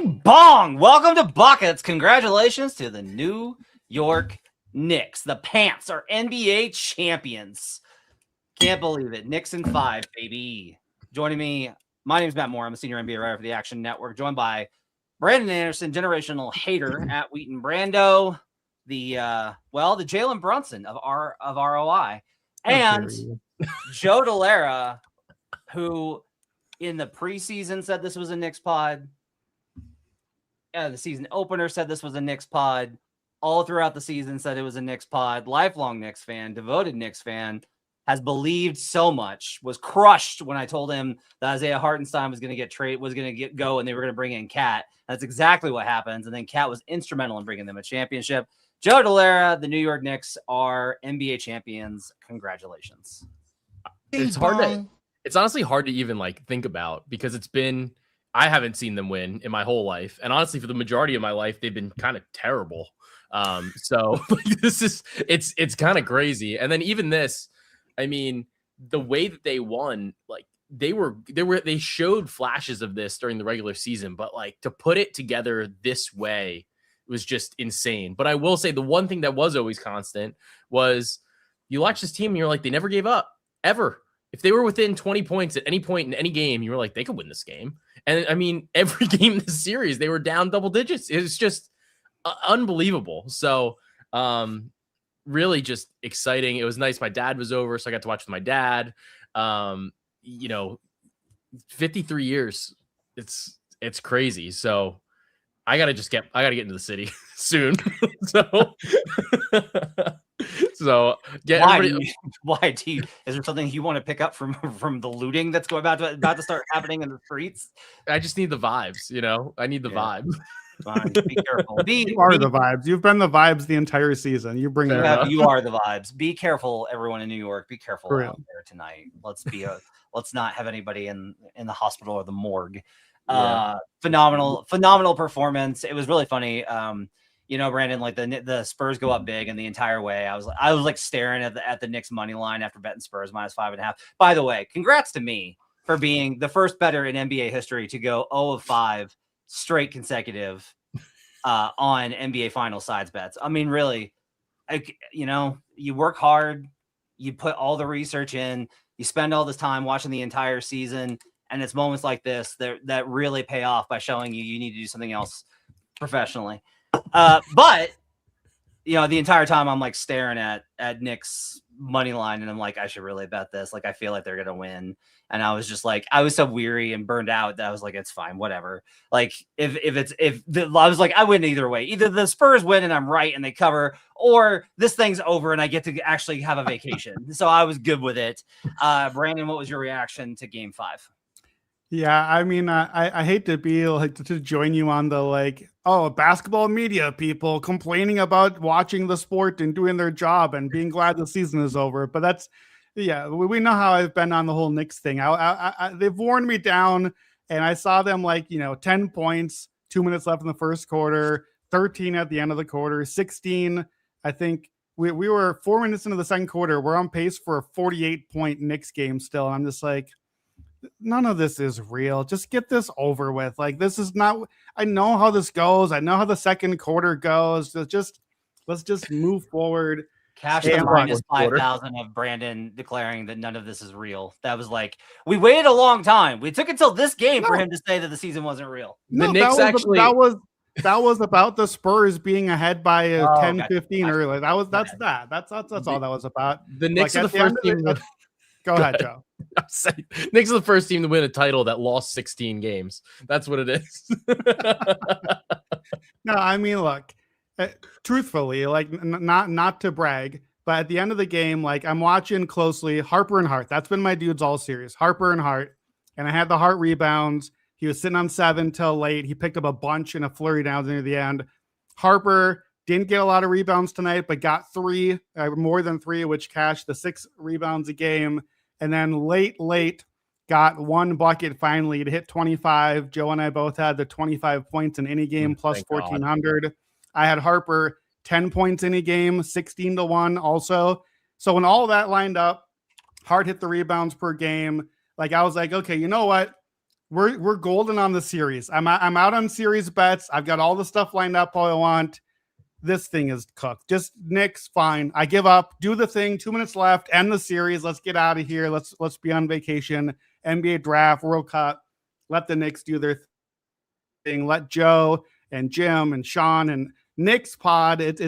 Bing bong! Welcome to Buckets. Congratulations to the New York Knicks. The Pants are NBA champions. Can't believe it. Knicks in 5, baby. Joining me, my name is Matt Moore. I'm a senior NBA writer for the Action Network, joined by Brandon Anderson, generational hater at Wheaton Brando, the Jalen Brunson of ROI, and Joe Delera, who in the preseason said this was a Knicks pod. The season opener said this was a Knicks pod. All throughout the season said it was a Knicks pod. Lifelong Knicks fan, devoted Knicks fan, has believed so much, was crushed when I told him that Isaiah Hartenstein was going to go, and they were going to bring in Cat. That's exactly what happens. And then Cat was instrumental in bringing them a championship. Joe Delera, the New York Knicks are NBA champions. Congratulations. It's honestly hard to even think about, because I haven't seen them win in my whole life. And honestly, for the majority of my life, they've been kind of terrible. So it's kind of crazy. And then even this, I mean, the way that they won, they showed flashes of this during the regular season, but to put it together this way was just insane. But I will say the one thing that was always constant was you watch this team and you're like, they never gave up ever. If they were within 20 points at any point in any game, you were like, they could win this game. And I mean, every game in this series, they were down double digits. It was just unbelievable. So really just exciting. It was nice. My dad was over, so I got to watch with my dad. 53 years. It's crazy. So I gotta get into the city soon. So why do you? Is there something you want to pick up from the looting that's about to start happening in the streets? I just need the vibes. I need the vibe. Fine, be careful. You are the vibes. You've been the vibes the entire season. You bring it up. You are the vibes. Be careful, everyone in New York. Be careful out there tonight. Let's not have anybody in the hospital or the morgue. Phenomenal performance. It was really funny. Brandon, the Spurs go up big, and the entire way I was staring at the Knicks money line after betting Spurs -5.5. By the way, congrats to me for being the first bettor in NBA history to go 0 of 5 straight consecutive on NBA final sides bets. I mean, really, you work hard, you put all the research in, you spend all this time watching the entire season, and it's moments like this that really pay off by showing you need to do something else professionally. But the entire time I'm staring at Knicks money line, and I'm like, I should really bet this. I feel like they're gonna win. And I was just I was so weary and burned out that I was like, it's fine, whatever. I was like, I win either way. Either the Spurs win and I'm right and they cover, or this thing's over and I get to actually have a vacation. So I was good with it. Brandon, what was your reaction to Game 5? Yeah, I mean, I hate to be to join you on the basketball media people complaining about watching the sport and doing their job and being glad the season is over. But that's, we know how I've been on the whole Knicks thing. They've worn me down, and I saw them 10 points, 2 minutes left in the first quarter, 13 at the end of the quarter, 16. I think we were 4 minutes into the second quarter. We're on pace for a 48-point Knicks game still. And I'm just like, none of this is real. Just get this over with. This is not, I know how this goes. I know how the second quarter goes. Let's just move forward. Cash the -5,000 of Brandon declaring that none of this is real. That was we waited a long time. We took until this game for him to say that the season wasn't real. No, that was about the Spurs being ahead by 10-15 early. That's all that was about. The Knicks are the first team. Go ahead, Joe. Knicks are the first team to win a title that lost 16 games. That's what it is. No, I mean, look, truthfully, not to brag, but at the end of the game, I'm watching closely Harper and Hart. That's been my dudes all series, Harper and Hart. And I had the Hart rebounds. He was sitting on 7 till late. He picked up a bunch in a flurry down near the end. Harper didn't get a lot of rebounds tonight, but got 3, more than 3, which cashed the 6 rebounds a game. And then late got 1 bucket finally to hit 25. Joe and I both had the 25 points in any game plus 1,400. I had Harper 10 points in a game, 16-1 also. So when all that lined up, Hart hit the rebounds per game. I was like, okay, you know what? we're golden on the series. I'm out on series bets. I've got all the stuff lined up all I want. This thing is cooked. Just Knicks, fine. I give up. Do the thing. 2 minutes left. End the series. Let's get out of here. Let's be on vacation. NBA draft, World Cup. Let the Knicks do their thing. Let Joe and Jim and Sean and Knicks pod. It's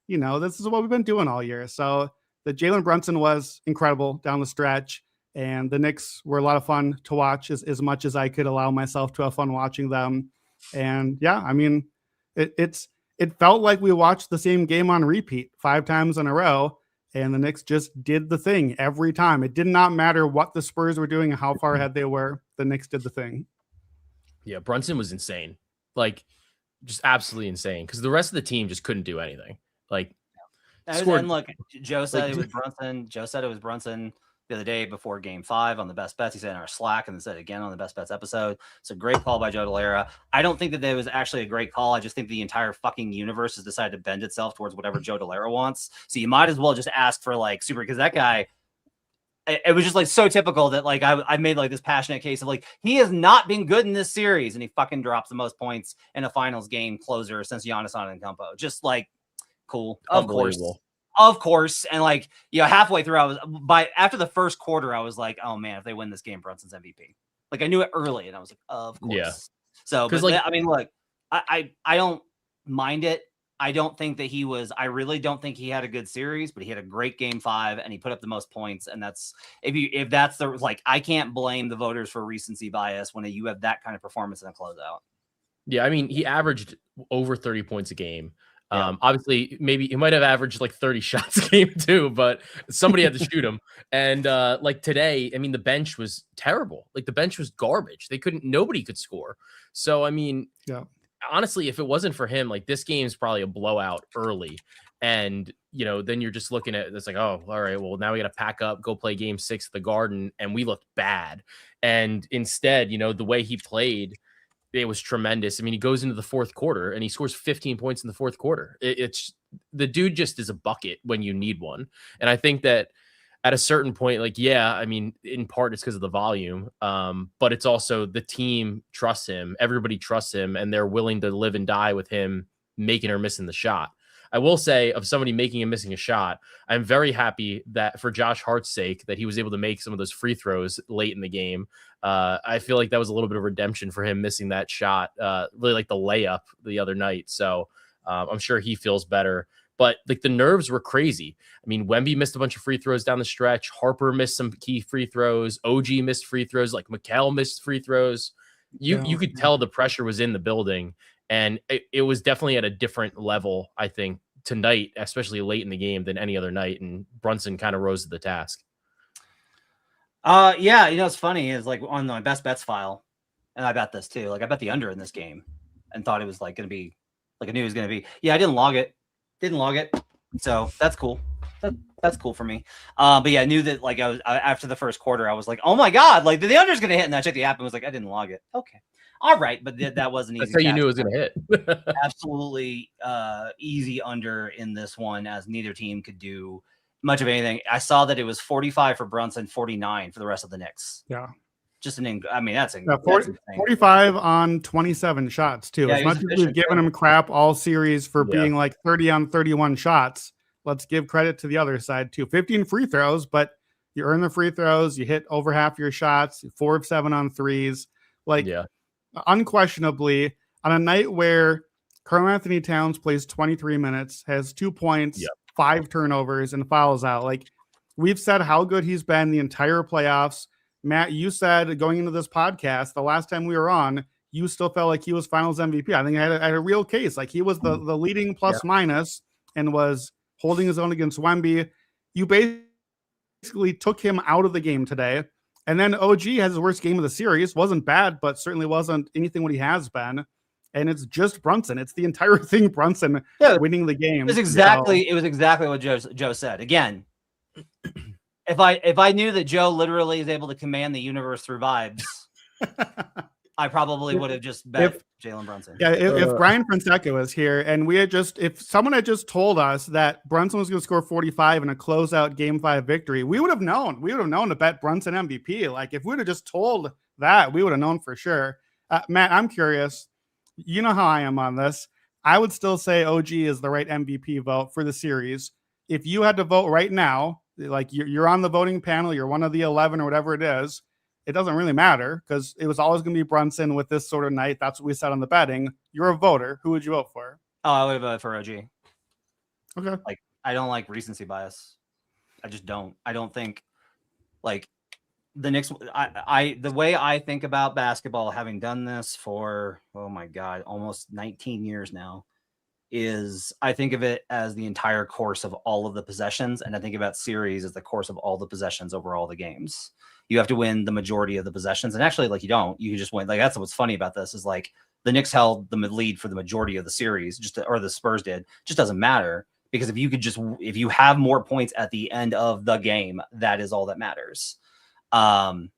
this is what we've been doing all year. So the Jalen Brunson was incredible down the stretch, and the Knicks were a lot of fun to watch as much as I could allow myself to have fun watching them. And yeah, I mean, it felt like we watched the same game on repeat 5 times in a row, and the Knicks just did the thing every time. It did not matter what the Spurs were doing and how far ahead they were. The Knicks did the thing. Yeah, Brunson was insane. Like, just absolutely insane, because the rest of the team just couldn't do anything. Like, and look, Joe said it was Brunson. Joe said it was Brunson the other day before Game 5 on the Best Bets. He said in our Slack, and then said again on the Best Bets episode. It's a great call by Joe Delera. I don't think that was actually a great call. I just think the entire fucking universe has decided to bend itself towards whatever Joe Delera wants. So you might as well just ask for like super, because that guy, it was just like so typical that like I made like this passionate case of like he has not been good in this series, and he fucking drops the most points in a finals game closer since Giannis Antetokounmpo. Just like cool, of course. And like, halfway through, after the first quarter, I was like, oh man, if they win this game, Brunson's MVP. Like I knew it early, and I was like, of course. Yeah. So, but like, I mean, look, I don't mind it. I really don't think he had a good series, but he had a great Game 5, and he put up the most points. And that's if that's the like, I can't blame the voters for recency bias when you have that kind of performance in a closeout. Yeah, I mean, he averaged over 30 points a game. Obviously, maybe he might have averaged like 30 shots a game too, but somebody had to shoot him. And like today, I mean, the bench was terrible. Like the bench was garbage. Nobody could score. So, I mean, honestly, if it wasn't for him, like this game's probably a blowout early. And, then you're just looking at it's like, oh, all right, well, now we got to pack up, go play Game 6 at the Garden. And we looked bad. And instead, the way he played, it was tremendous. I mean, he goes into the fourth quarter and he scores 15 points in the fourth quarter. It's the dude just is a bucket when you need one. And I think that at a certain point, like, yeah, I mean, in part it's because of the volume, but it's also the team trusts him. Everybody trusts him, and they're willing to live and die with him making or missing the shot. I will say, of somebody making and missing a shot, I'm very happy that for Josh Hart's sake, that he was able to make some of those free throws late in the game. I feel like that was a little bit of redemption for him missing that shot, really like the layup the other night. So I'm sure he feels better. But like the nerves were crazy. I mean, Wemby missed a bunch of free throws down the stretch. Harper missed some key free throws. OG missed free throws. Like Mikal missed free throws. You could tell the pressure was in the building. And it was definitely at a different level, I think, tonight, especially late in the game, than any other night. And Brunson kind of rose to the task. Yeah, it's funny is like on my best bets file, and I bet this too. Like I bet the under in this game, and thought it was like going to be, like I knew it was going to be. Yeah, I didn't log it, so that's cool. That's cool for me. But yeah, I knew that like after the first quarter, I was like, oh my god, like the under's going to hit, and I checked the app and was like, I didn't log it. Okay. All right, but that wasn't easy. That's how you knew it was going to hit. Absolutely easy under in this one, as neither team could do much of anything. I saw that it was 45 for Brunson, 49 for the rest of the Knicks. Yeah. Just that's 45 on 27 shots, too. Yeah, as much as we've given him crap all series for being like 30 on 31 shots, let's give credit to the other side, too. 15 free throws, but you earn the free throws. You hit over half your shots, 4 of 7 on threes. Like, unquestionably, on a night where Karl Anthony Towns plays 23 minutes, has 2 points, 5 turnovers, and fouls out. Like, we've said how good he's been the entire playoffs. Matt, you said going into this podcast, the last time we were on, you still felt like he was finals MVP. I think I had a real case. Like, he was the leading plus minus and was holding his own against Wemby. You basically took him out of the game today. And then OG has his worst game of the series. Wasn't bad, but certainly wasn't anything what he has been. And it's just Brunson. It's the entire thing Brunson winning the game. It was exactly what Joe said. Again, if I knew that Joe literally is able to command the universe through vibes, I probably would have just bet Jalen Brunson. Yeah, if Brian Fonseca was here and if someone had just told us that Brunson was going to score 45 in a closeout Game 5 victory, we would have known. We would have known to bet Brunson MVP. Like if we would have just told that, we would have known for sure. Matt, I'm curious. You know how I am on this. I would still say OG is the right MVP vote for the series. If you had to vote right now, like you're on the voting panel, you're one of the 11 or whatever it is, it doesn't really matter because it was always going to be Brunson with this sort of night. That's what we said on the betting. You're a voter. Who would you vote for? Oh, I would vote for OG. Okay. Like, I don't like recency bias. I just don't. I don't think like the Knicks. The way I think about basketball, having done this for, oh my God, almost 19 years now, is I think of it as the entire course of all of the possessions. And I think about series as the course of all the possessions over all the games. You have to win the majority of the possessions. And actually, like, you don't. You can just win. Like, that's what's funny about this is like the Knicks held the lead for the majority of the series, or the Spurs did. Just doesn't matter. Because if you have more points at the end of the game, that is all that matters. I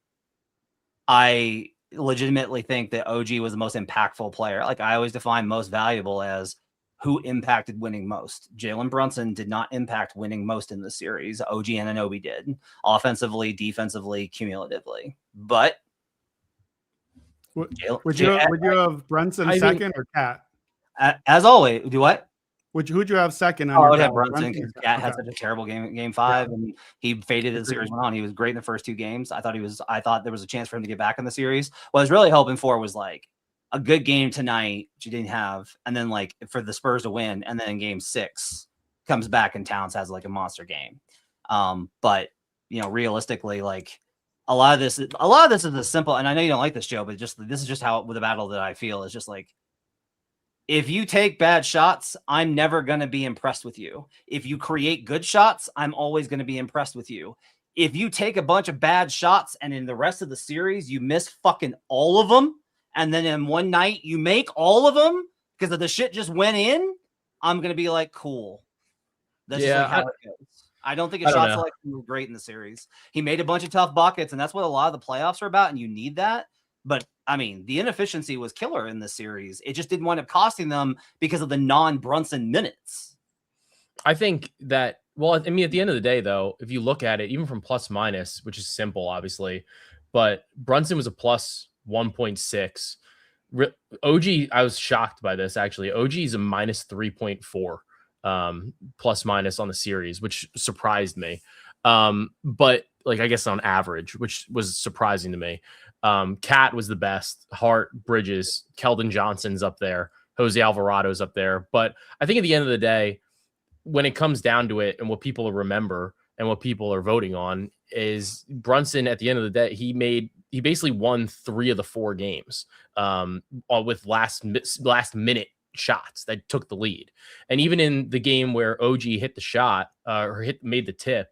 legitimately think that OG was the most impactful player. Like, I always define most valuable as who impacted winning most. Jalen Brunson did not impact winning most in the series. OG Anunoby did, offensively, defensively, cumulatively. But would you have Brunson second or Cat? As always, do what? Who'd you have second? I would have Brunson because Cat had such a terrible game 5, and he faded as the series went on. He was great in the first 2 games. I thought there was a chance for him to get back in the series. What I was really hoping for was like a good game tonight, which you didn't have, and then like for the Spurs to win, and then in game 6 comes back and Towns has like a monster game. But realistically, like a lot of this is a simple, and I know you don't like this, Joe, but this is just how with the battle that I feel is just like, if you take bad shots, I'm never going to be impressed with you. If you create good shots, I'm always going to be impressed with you. If you take a bunch of bad shots and in the rest of the series, you miss fucking all of them, and then in one night you make all of them because the shit just went in, I'm going to be like, cool. That's just like how it goes. I don't think his shot selection was great in the series. He made a bunch of tough buckets, and that's what a lot of the playoffs are about, and you need that. But, I mean, the inefficiency was killer in this series. It just didn't wind up costing them because of the non-Brunson minutes. I think that, well, I mean, at the end of the day, though, if you look at it, even from plus minus, which is simple, obviously, but Brunson was a plus 1.6. OG, I was shocked by this, actually. OG is a minus 3.4 plus minus on the series, which surprised me. But, like, I guess on average, which was surprising to me. Cat was the best. Hart, Bridges, Keldon Johnson's up there. Jose Alvarado's up there. But I think at the end of the day, when it comes down to it and what people remember and what people are voting on is Brunson at the end of the day, he basically won 3 of the 4 games with last minute shots that took the lead. And even in the game where OG hit the shot made the tip,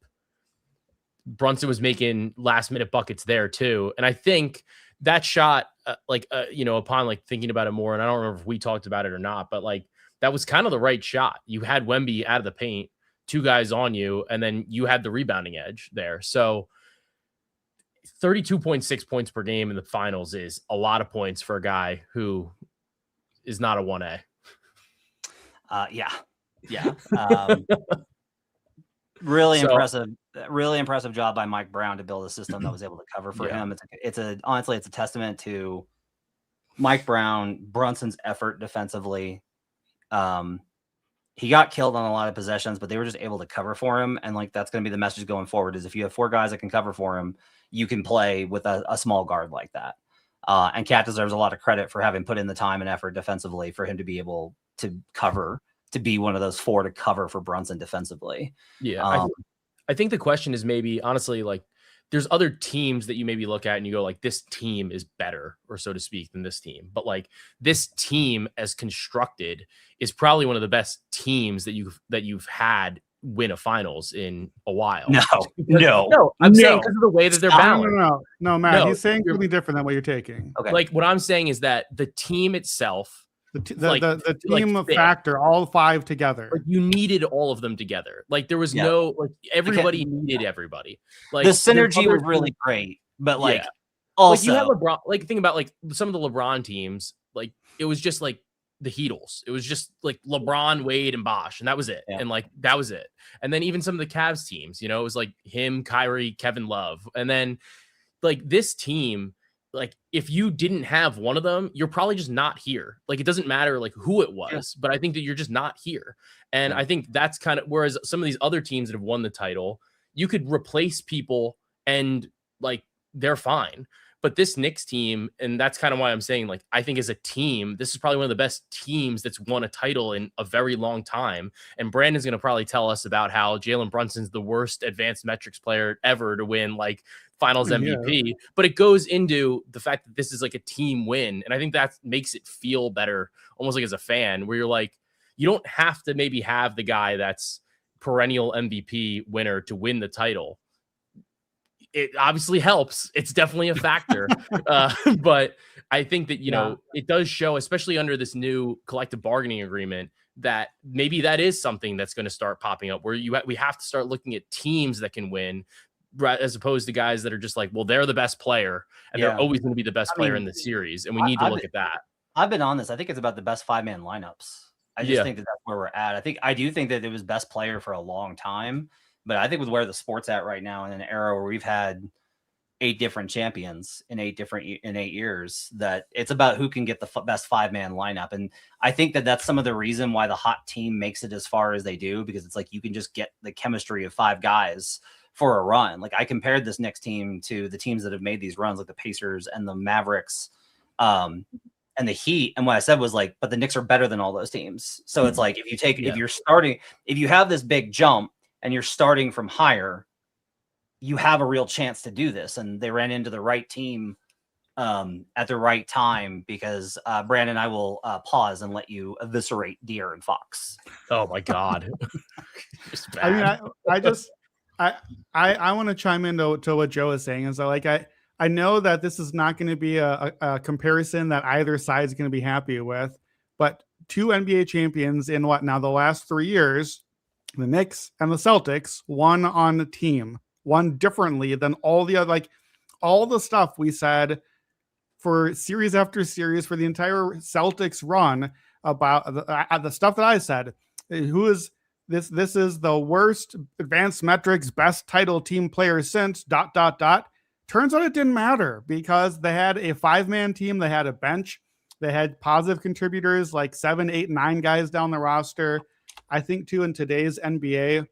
Brunson was making last minute buckets there too. And I think that shot, upon like thinking about it more, and I don't remember if we talked about it or not, but like that was kind of the right shot. You had Wemby out of the paint, 2 guys on you, and then you had the rebounding edge there. So 32.6 points per game in the finals is a lot of points for a guy who is not a 1A. Yeah. Really impressive job by Mike Brown to build a system that was able to cover for him. Honestly, it's a testament to Mike Brown, Brunson's effort defensively. He got killed on a lot of possessions, but they were just able to cover for him. And like, that's going to be the message going forward is if you have 4 guys that can cover for him, you can play with a small guard like that. And Cat deserves a lot of credit for having put in the time and effort defensively for him to be able to cover, to be one of those 4 to cover for Brunson defensively. Yeah. I think the question is maybe honestly, like there's other teams that you maybe look at and you go like, this team is better or so to speak than this team. But like this team as constructed is probably one of the best teams that you've had win a finals in a while. No. I'm saying because of the way that they're balanced. No, Matt, he's saying something different than what you're taking. Okay. Like what I'm saying is that the team itself, the team factor, all 5 together. Like you needed all of them together. Like there was no like everybody needed everybody. Like the synergy was really great, but like also like you have LeBron. Like think about like some of the LeBron teams. Like it was just like the Heatles. It was just like LeBron, Wade, and Bosh, and that was it. And like that was it. And then even some of the Cavs teams, it was like him, Kyrie, Kevin Love, and then like this team like if you didn't have one of them, you're probably just not here. Like it doesn't matter like who it was, but I think that you're just not here. And I think that's kind of, whereas some of these other teams that have won the title, you could replace people and like they're fine. But this Knicks team, and that's kind of why I'm saying, like, I think as a team, this is probably one of the best teams that's won a title in a very long time. And Brandon's going to probably tell us about how Jalen Brunson's the worst advanced metrics player ever to win like finals MVP. But it goes into the fact that this is like a team win. And I think that makes it feel better, almost like as a fan, where you're like, you don't have to maybe have the guy that's perennial MVP winner to win the title. It obviously helps. It's definitely a factor. But I think that, you know, it does show, especially under this new collective bargaining agreement, that maybe that is something that's going to start popping up where we have to start looking at teams that can win as opposed to guys that are just like, well, they're the best player and they're always going to be the best player in the series. And we need to look at that. I've been on this. I think it's about the best 5-man lineups. I just think that that's where we're at. I do think that it was best player for a long time. But I think with where the sport's at right now, in an era where we've had 8 different champions in 8 years, that it's about who can get the best 5-man lineup. And I think that that's some of the reason why the hot team makes it as far as they do, because it's like you can just get the chemistry of 5 guys for a run. Like I compared this Knicks team to the teams that have made these runs, like the Pacers and the Mavericks, and the Heat. And what I said was like, but the Knicks are better than all those teams. So it's like if you have this big jump, and you're starting from higher, you have a real chance to do this. And they ran into the right team at the right time because Brandon, I will pause and let you eviscerate De'Aaron Fox. Oh my God. I mean, I want to chime into to what Joe is saying. And so like, I know that this is not going to be a comparison that either side is going to be happy with, but 2 NBA champions in the last 3 years, the Knicks and the Celtics won on the team, won differently than all the other, like all the stuff we said for series after series for the entire Celtics run about the stuff that I said. Who is this? This is the worst advanced metrics, best title team player since ... Turns out it didn't matter because they had a 5-man team. They had a bench. They had positive contributors like 7, 8, 9 guys down the roster. I think too in today's NBA,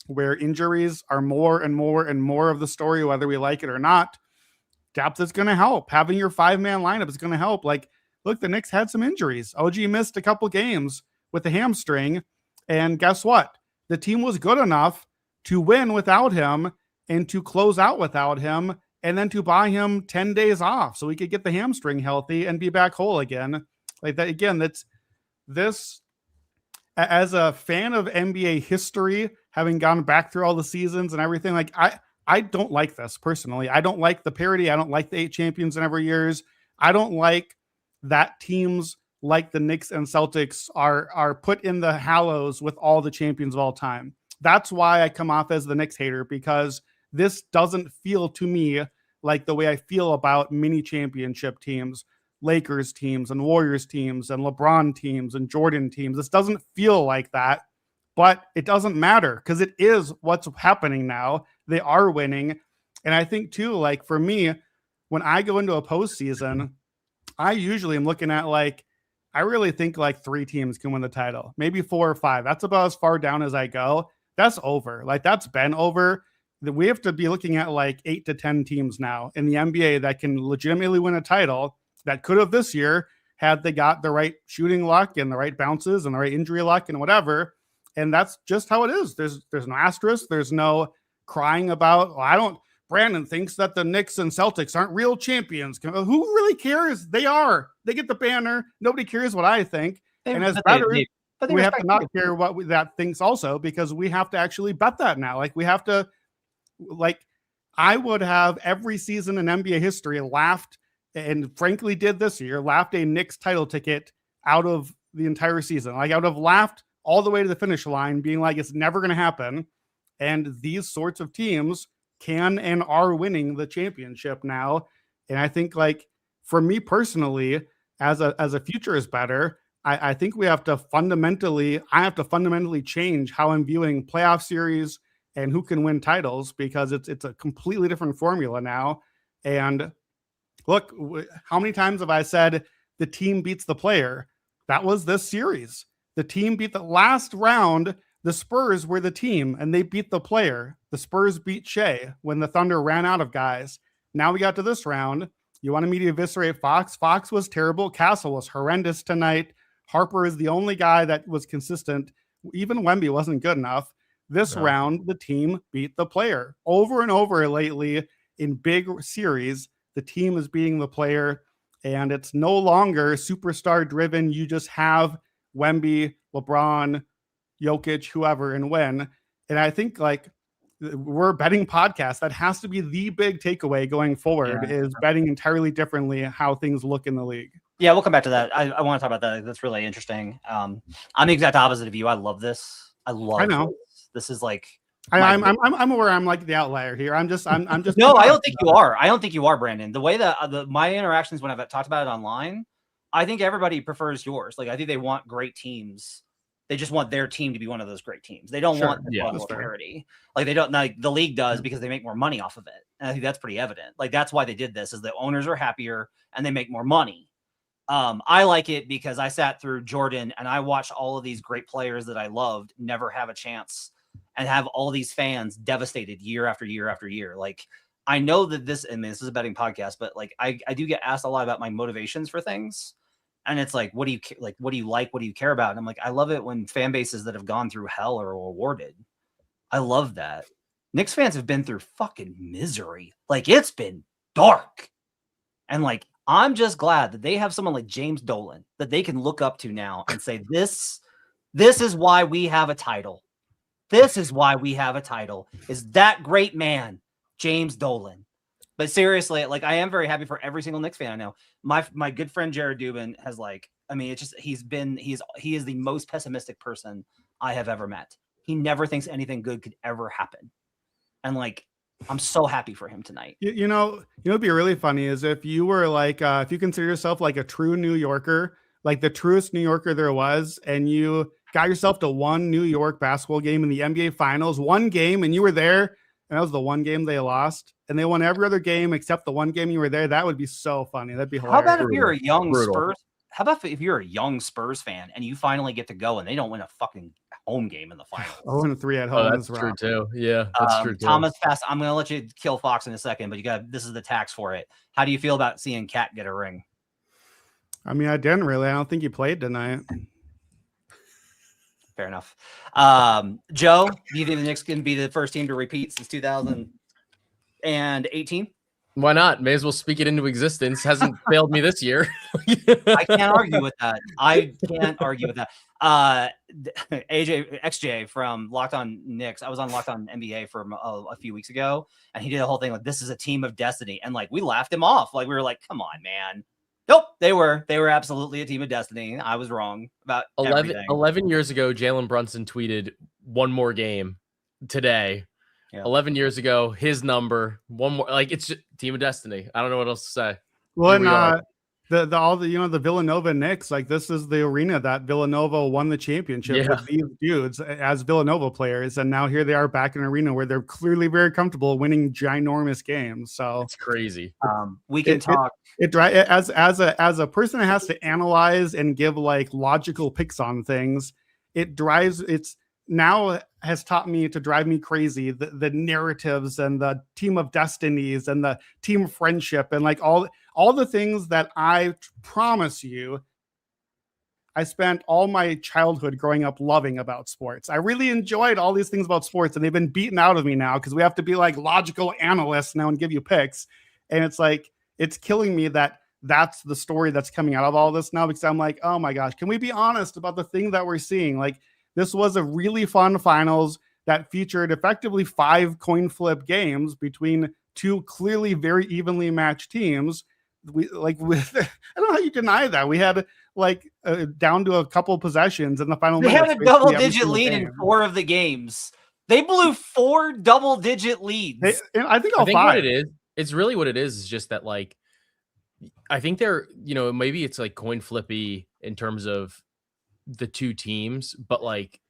where injuries are more and more and more of the story, whether we like it or not, depth is going to help. Having your 5-man lineup is going to help. Like, look, the Knicks had some injuries. OG missed a couple games with the hamstring, and guess what? The team was good enough to win without him and to close out without him, and then to buy him 10 days off so he could get the hamstring healthy and be back whole again. Like that again. That's this. As a fan of NBA history, having gone back through all the seasons and everything, like I don't like this personally. I don't like the parity. I don't like the 8 champions in every years. I don't like that teams like the Knicks and Celtics are put in the hallows with all the champions of all time. That's why I come off as the Knicks hater, because this doesn't feel to me like the way I feel about mini championship teams. Lakers teams and Warriors teams and LeBron teams and Jordan teams. This doesn't feel like that, but it doesn't matter because it is what's happening now. They are winning. And I think too, like for me, when I go into a postseason, I usually am looking at like, I really think like 3 teams can win the title, maybe 4 or 5. That's about as far down as I go. That's over. Like that's been over. We have to be looking at like 8 to 10 teams now in the NBA that can legitimately win a title. That could have this year had they got the right shooting luck and the right bounces and the right injury luck and whatever. And that's just how it is. There's no asterisk. There's no crying about, Brandon thinks that the Knicks and Celtics aren't real champions. Who really cares? They are. They get the banner. Nobody cares what I think. And as bettors, we have to not care what that thinks also, because we have to actually bet that now. Like we have to, like I would have every season in NBA history laughed, and frankly did this year, laughed a Knicks title ticket out of the entire season. Like I would have laughed all the way to the finish line being like, it's never going to happen. And these sorts of teams can and are winning the championship now. And I think like for me personally, as a future is better, I think I have to fundamentally change how I'm viewing playoff series and who can win titles, because it's a completely different formula now. And look, how many times have I said the team beats the player? That was this series. The team beat the last round. The Spurs were the team and they beat the player. The Spurs beat Shea when the Thunder ran out of guys. Now we got to this round. You want me to eviscerate Fox? Fox was terrible. Castle was horrendous tonight. Harper is the only guy that was consistent. Even Wemby wasn't good enough. This round, the team beat the player. Over and over lately in big series, the team is beating the player, and it's no longer superstar driven. You just have Wemby, LeBron, Jokic, whoever, and win. And I think like we're a betting podcast. That has to be the big takeaway going forward is betting entirely differently how things look in the league. Yeah, we'll come back to that. I want to talk about that. That's really interesting. I'm the exact opposite of you. I love this. I know. This is like I'm aware I'm like the outlier here. I'm just no, I don't think you are. I don't think you are, Brandon. The way that my interactions when I've talked about it online, I think everybody prefers yours. Like I think they want great teams. They just want their team to be one of those great teams. They don't want the level of parity. Like they don't like the league does because they make more money off of it. And I think that's pretty evident. Like that's why they did this is the owners are happier and they make more money. I like it because I sat through Jordan and I watched all of these great players that I loved never have a chance and have all these fans devastated year after year after year. Like I know that this is a betting podcast, but like I do get asked a lot about my motivations for things. And it's like, what do you like? What do you like? What do you care about? And I'm like, I love it when fan bases that have gone through hell are rewarded. I love that. Knicks fans have been through fucking misery. Like it's been dark. And like, I'm just glad that they have someone like James Dolan that they can look up to now and say, this is why we have a title. This is why we have a title is that great man, James Dolan. But seriously, like I am very happy for every single Knicks fan I know. My good friend Jared Dubin has like, I mean, it's just he is the most pessimistic person I have ever met. He never thinks anything good could ever happen. And like, I'm so happy for him tonight. You know, what'd be really funny is if you were like, if you consider yourself like a true New Yorker, like the truest New Yorker there was, and you got yourself to one New York basketball game in the NBA Finals, one game, and you were there, and that was the one game they lost, and they won every other game except the one game you were there. That would be so funny. That'd be hilarious. How about if you're a young Spurs? How about if you're a young Spurs fan and you finally get to go and they don't win a fucking home game in the finals? 0-3 at home. That's true too. Yeah, that's true too. Thomas Pass. I'm going to let you kill Fox in a second, but this is the tax for it. How do you feel about seeing Cat get a ring? I mean, I didn't really. I don't think he played tonight. Fair enough. Joe, do you think the Knicks can be the first team to repeat since 2018? Why not? May as well speak it into existence. Hasn't failed me this year. I can't argue with that. AJ XJ from Locked On Knicks. I was on Locked On NBA for a few weeks ago, and he did a whole thing like this is a team of destiny, and like we laughed him off. Like we were like, come on, man. Nope, they were absolutely a team of destiny. I was wrong about 11 years ago. Jalen Brunson tweeted one more game today. Yeah. 11 years ago, his number, one more, like it's just team of destiny. I don't know what else to say. Well, and the Villanova Knicks, like this is the arena that Villanova won the championship with these dudes as Villanova players, and now here they are back in an arena where they're clearly very comfortable winning ginormous games. So it's crazy. We can talk. As a person that has to analyze and give like logical picks on things, it's now has taught me to drive me crazy the narratives and the team of destinies and the team friendship and like all the things that I promise you I spent all my childhood growing up loving about sports. I really enjoyed all these things about sports, and they've been beaten out of me now because we have to be like logical analysts now and give you picks. And it's like it's killing me that that's the story that's coming out of all this now, because I'm like, oh my gosh, can we be honest about the thing that we're seeing? Like, this was a really fun finals that featured effectively 5 coin flip games between two clearly very evenly matched teams. I don't know how you deny that. We had like down to a couple possessions in the final. They had a double-digit lead in 4 of the games. They blew 4 double-digit leads. I think 5. What it is, it's really what it is just that like, I think they're, maybe it's like coin flippy in terms of the two teams, but like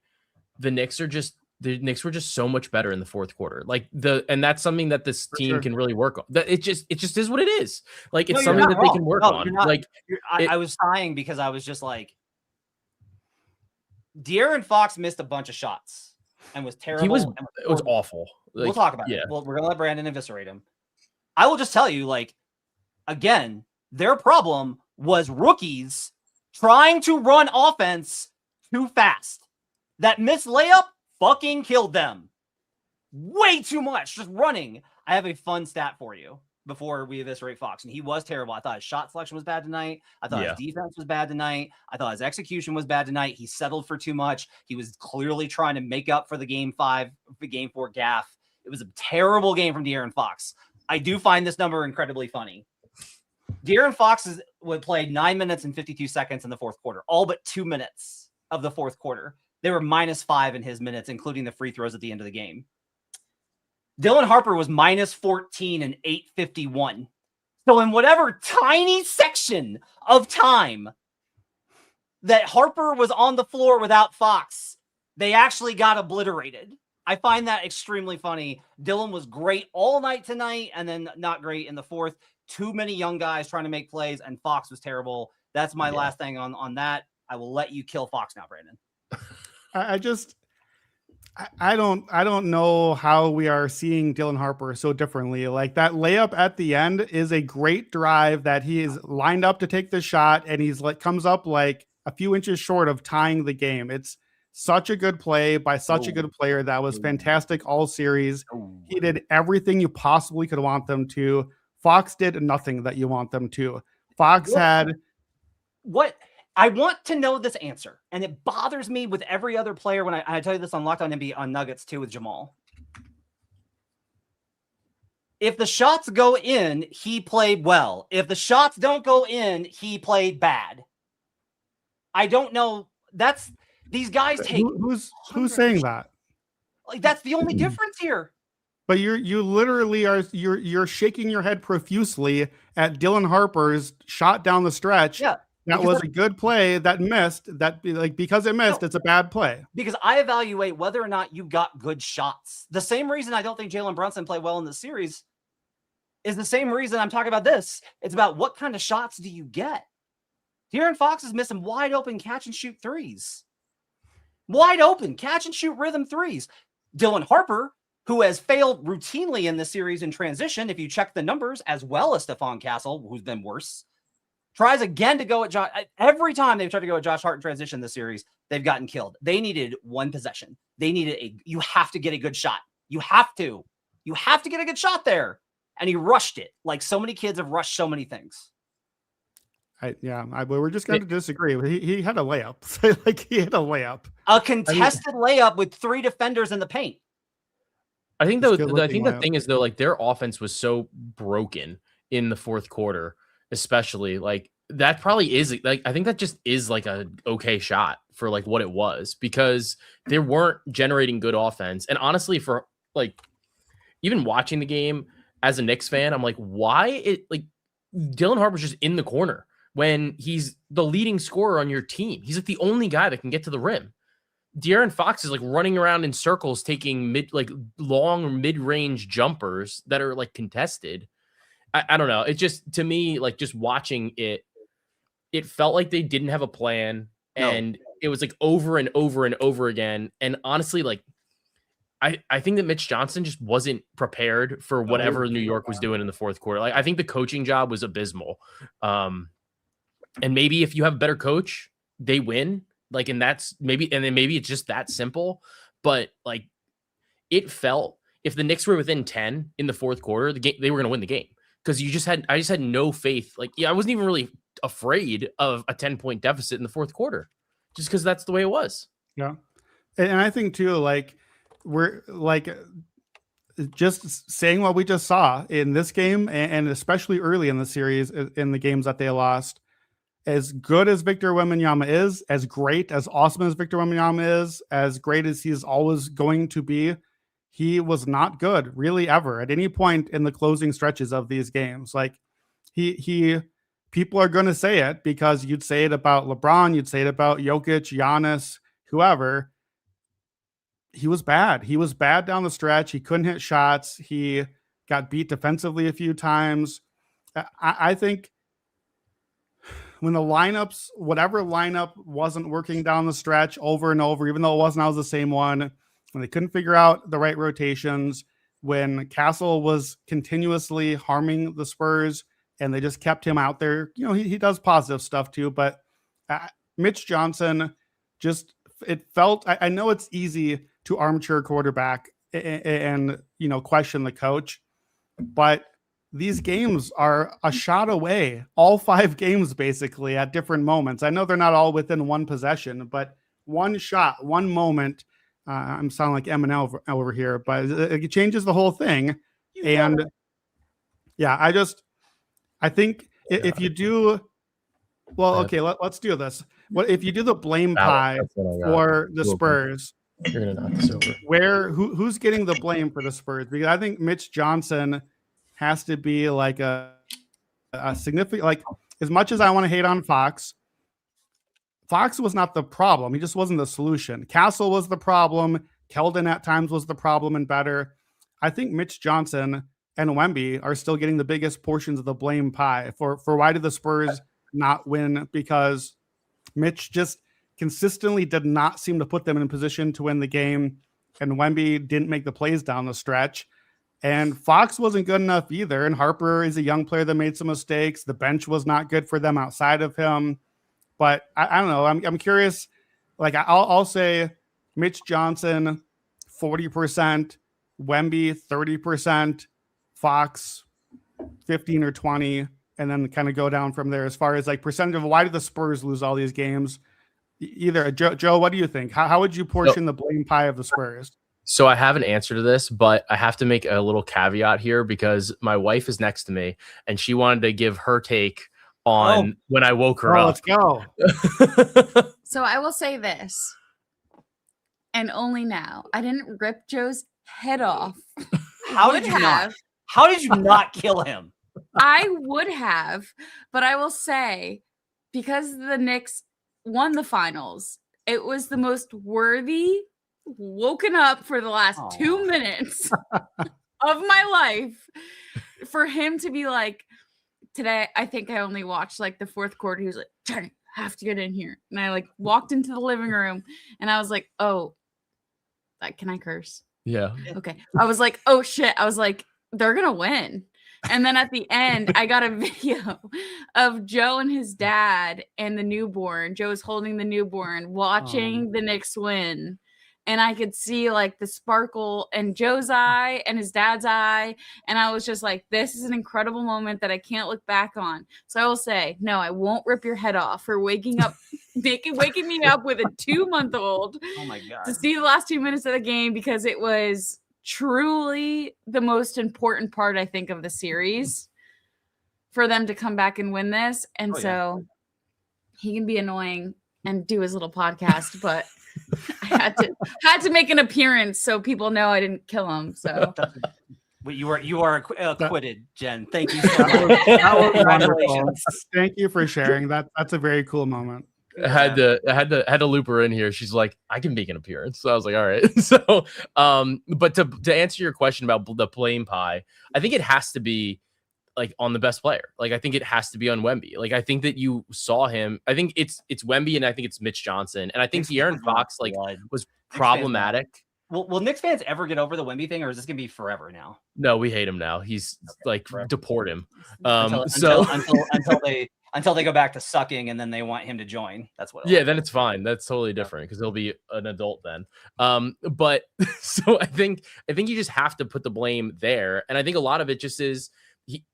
the Knicks are just the Knicks were just so much better in the fourth quarter. And that's something that this team can really work on. That it just is what it is. Like, it's something that they can work on. Like, I was sighing because I was just like, De'Aaron Fox missed a bunch of shots and was terrible. It was awful. Like, we'll talk about it. Well, we're gonna let Brandon eviscerate him. I will just tell you, like, again, their problem was rookies trying to run offense too fast. That missed layup fucking killed them. Way too much. Just running. I have a fun stat for you before we eviscerate Fox. And he was terrible. I thought his shot selection was bad tonight. I thought his defense was bad tonight. I thought his execution was bad tonight. He settled for too much. He was clearly trying to make up for the game 4 gaffe. It was a terrible game from De'Aaron Fox. I do find this number incredibly funny. De'Aaron Fox would play 9 minutes and 52 seconds in the fourth quarter, all but 2 minutes of the fourth quarter. They were -5 in his minutes, including the free throws at the end of the game. Dylan Harper was -14 and 8:51. So in whatever tiny section of time that Harper was on the floor without Fox, they actually got obliterated. I find that extremely funny. Dylan was great all night tonight and then not great in the fourth. Too many young guys trying to make plays, and Fox was terrible. That's my last thing on that. I will let you kill Fox now, Brandon. I don't know how we are seeing Dylan Harper so differently. Like, that layup at the end is a great drive that he is lined up to take the shot, and he's like comes up like a few inches short of tying the game. It's such a good play by such a good player that was fantastic all series. He did everything you possibly could want them to. Fox did nothing that you want them to. Fox had what? I want to know this answer, and it bothers me with every other player when I tell you this on Locked On NBA on Nuggets too with Jamal. If the shots go in, he played well. If the shots don't go in, he played bad. I don't know. That's these guys take. Who's saying that? Like, that's the only difference here. But you literally are you're shaking your head profusely at Dylan Harper's shot down the stretch. Yeah. That was a good play that missed. That, like, because it missed, it's a bad play. Because I evaluate whether or not you got good shots. The same reason I don't think Jalen Brunson played well in the series is the same reason I'm talking about this. It's about what kind of shots do you get. De'Aaron Fox is missing wide open catch and shoot threes. Wide open catch and shoot rhythm threes. Dylan Harper, who has failed routinely in the series in transition, if you check the numbers, as well as Stephon Castle, who's been worse, tries again to go at Josh. Every time they've tried to go at Josh Hart in transition this series, they've gotten killed. They needed one possession. They needed you have to get a good shot. You have to get a good shot there. And he rushed it. Like so many kids have rushed so many things. We're just going to disagree. He had a layup. Like, he had a layup. A contested layup with 3 defenders in the paint. I think the thing is, though, like, their offense was so broken in the fourth quarter, especially, like, that probably is, like, I think that just is like a okay shot for like what it was, because they weren't generating good offense. And honestly, for like even watching the game as a Knicks fan, I'm like, why Dylan Harper's just in the corner when he's the leading scorer on your team. He's like the only guy that can get to the rim. De'Aaron Fox is like running around in circles, taking long mid-range jumpers that are like contested. I don't know. It just, to me, like, just watching it felt like they didn't have a plan, and it was like over and over and over again. And honestly, like, I think that Mitch Johnson just wasn't prepared for whatever New York was doing in the fourth quarter. Like, I think the coaching job was abysmal. And maybe if you have a better coach, they win. Like, and then maybe it's just that simple. But like, it felt, if the Knicks were within 10 in the fourth quarter, they were going to win the game. Because I just had no faith. Like, I wasn't even really afraid of a 10-point deficit in the fourth quarter, just because that's the way it was. Yeah. And I think too, like, we're like just saying what we just saw in this game, and especially early in the series, in the games that they lost, as good as Victor Wembanyama is, as great, as awesome as Victor Wembanyama is, as great as he's always going to be, he was not good really ever at any point in the closing stretches of these games. Like, people are going to say it, because you'd say it about LeBron, you'd say it about Jokic, Giannis, whoever. he was bad. He was bad down the stretch. He couldn't hit shots. He got beat defensively a few times. I think when the lineups, whatever lineup wasn't working down the stretch over and over, even though it wasn't always the same one, when they couldn't figure out the right rotations, when Castle was continuously harming the Spurs and they just kept him out there, he does positive stuff too, but Mitch Johnson just, it felt, I know it's easy to armchair quarterback and question the coach, but these games are a shot away, all 5 games basically at different moments. I know they're not all within one possession, but one shot, one moment. I'm sounding like Eminem over here, but it changes the whole thing. And yeah, I think if you do, well, okay, let's do this. What if you do the blame pie for the Spurs? You're gonna knock this over. Who's getting the blame for the Spurs? Because I think Mitch Johnson has to be like a significant, like, as much as I want to hate on Fox was not the problem. He just wasn't the solution. Castle was the problem. Keldon at times was the problem and better. I think Mitch Johnson and Wemby are still getting the biggest portions of the blame pie for why did the Spurs not win? Because Mitch just consistently did not seem to put them in a position to win the game, and Wemby didn't make the plays down the stretch. And Fox wasn't good enough either. And Harper is a young player that made some mistakes. The bench was not good for them outside of him. But I don't know. I'm curious. Like, I'll say Mitch Johnson, 40%, Wemby, 30%, Fox, 15 or 20, and then kind of go down from there as far as like percentage of why did the Spurs lose all these games? Either Joe, what do you think? How would you portion the blame pie of the Spurs? So I have an answer to this, but I have to make a little caveat here because my wife is next to me and she wanted to give her take on when I woke her up. Let's go. So I will say this, and only now, I didn't rip Joe's head off. How did you not kill him? I would have, but I will say, because the Knicks won the finals, it was the most worthy woken up for the last 2 minutes of my life for him to be like, today, I think I only watched like the 4th quarter. He was like, Jenny, I have to get in here. And I like walked into the living room and I was like, oh, like, can I curse? Yeah. Okay. I was like, oh shit. I was like, they're going to win. And then at the end, I got a video of Joe and his dad and the newborn. Joe's holding the newborn, watching the Knicks win. And I could see like the sparkle in Joe's eye and his dad's eye. And I was just like, this is an incredible moment that I can't look back on. So I will say, no, I won't rip your head off for waking me up with a 2-month-old. Oh my God. To see the last 2 minutes of the game, because it was truly the most important part, I think, of the series for them to come back and win this. And he can be annoying and do his little podcast, but I had to make an appearance so people know I didn't kill him. So you are acquitted, Jen. Thank you so much. Congratulations. Thank you for sharing that. That's a very cool moment. I had to loop her in here. She's like, I can make an appearance. So I was like, all right. So, but to answer your question about the blame pie, I think it has to be like on the best player. Like, I think it has to be on Wemby. Like, I think that you saw him. I think it's Wemby and I think it's Mitch Johnson. And I think De'Aaron Fox was problematic. Will Knicks fans ever get over the Wemby thing, or is this gonna be forever now? No, we hate him now. He's deport him. Until they go back to sucking and then they want him to join. That's what. Then it's fine. That's totally different because he'll be an adult then. But so I think you just have to put the blame there, and I think a lot of it just is.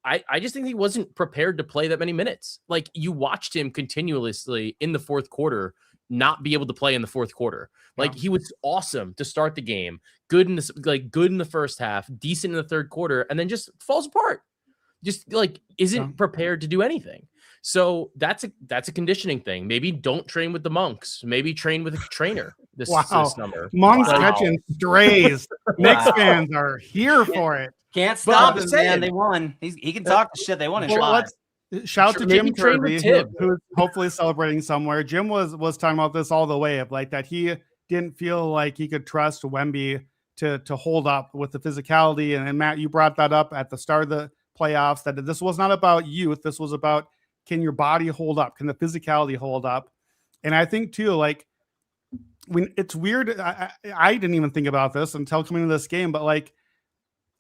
I just think he wasn't prepared to play that many minutes. Like, you watched him continuously in the 4th quarter not be able to play in the 4th quarter. Like, he was awesome to start the game, good in the first half, decent in the 3rd quarter, and then just falls apart. Just like isn't prepared to do anything. So that's a conditioning thing. Maybe don't train with the monks. Maybe train with a trainer this summer. Monks catching strays. Knicks fans are here for it. Can't stop him, man. They won. He can talk the shit they want in live. Shout out to Jim Kirby, who's hopefully celebrating somewhere. Jim was talking about this all the way of like that he didn't feel like he could trust Wemby to hold up with the physicality. And Matt, you brought that up at the start of the playoffs, that this was not about youth. This was about, can your body hold up? Can the physicality hold up? And I think too, like, when it's weird, I didn't even think about this until coming to this game, but like,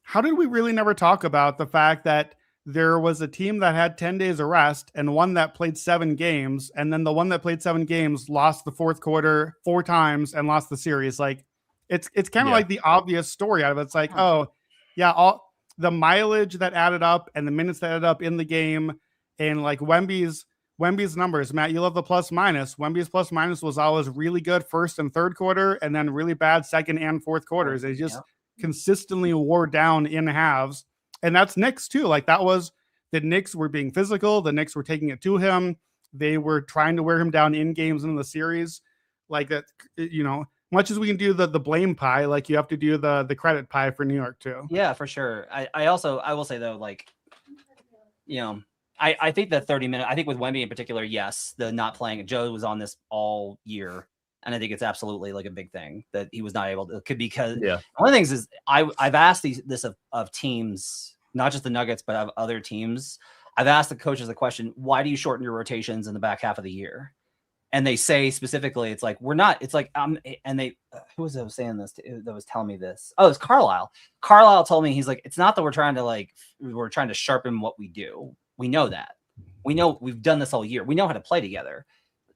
how did we really never talk about the fact that there was a team that had 10 days of rest and one that played 7 games, and then the one that played 7 games lost the fourth quarter 4 times and lost the series? Like, it's kind of like the obvious story out of it. It's like, oh yeah, all the mileage that added up and the minutes that added up in the game, and like Wemby's numbers. Matt, you love the plus minus. Wemby's plus minus was always really good first and third quarter, and then really bad second and fourth quarters. They just consistently wore down in halves. And that's Knicks too. Like, that was, the Knicks were being physical. The Knicks were taking it to him. They were trying to wear him down in games in the series. Like that, you know, much as we can do the blame pie, like you have to do the credit pie for New York too. Yeah, for sure. I will say though, like, you know, I think the 30-minute, I think with Wemby in particular, yes, the not playing, Joe was on this all year. And I think it's absolutely like a big thing that he was not able to, because one of the things is I've asked this of teams, not just the Nuggets, but of other teams. I've asked the coaches the question, why do you shorten your rotations in the back half of the year? And they say specifically, it's like, we're not, it's like, and they, who was I saying this to, that was telling me this? Oh, it's Carlisle. Carlisle told me, he's like, it's not that we're trying to sharpen what we do. We know that. We know we've done this all year. We know how to play together.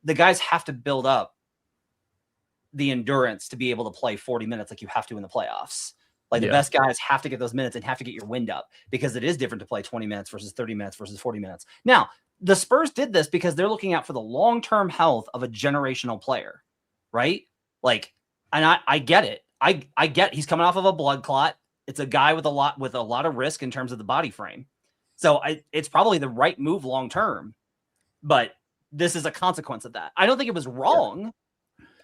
The guys have to build up the endurance to be able to play 40 minutes like you have to in the playoffs. Like the best guys have to get those minutes and have to get your wind up, because it is different to play 20 minutes versus 30 minutes versus 40 minutes. Now, the Spurs did this because they're looking out for the long-term health of a generational player, right? Like, and I get it. I get he's coming off of a blood clot. It's a guy with a lot of risk in terms of the body frame. So it's probably the right move long-term, but this is a consequence of that. I don't think it was wrong.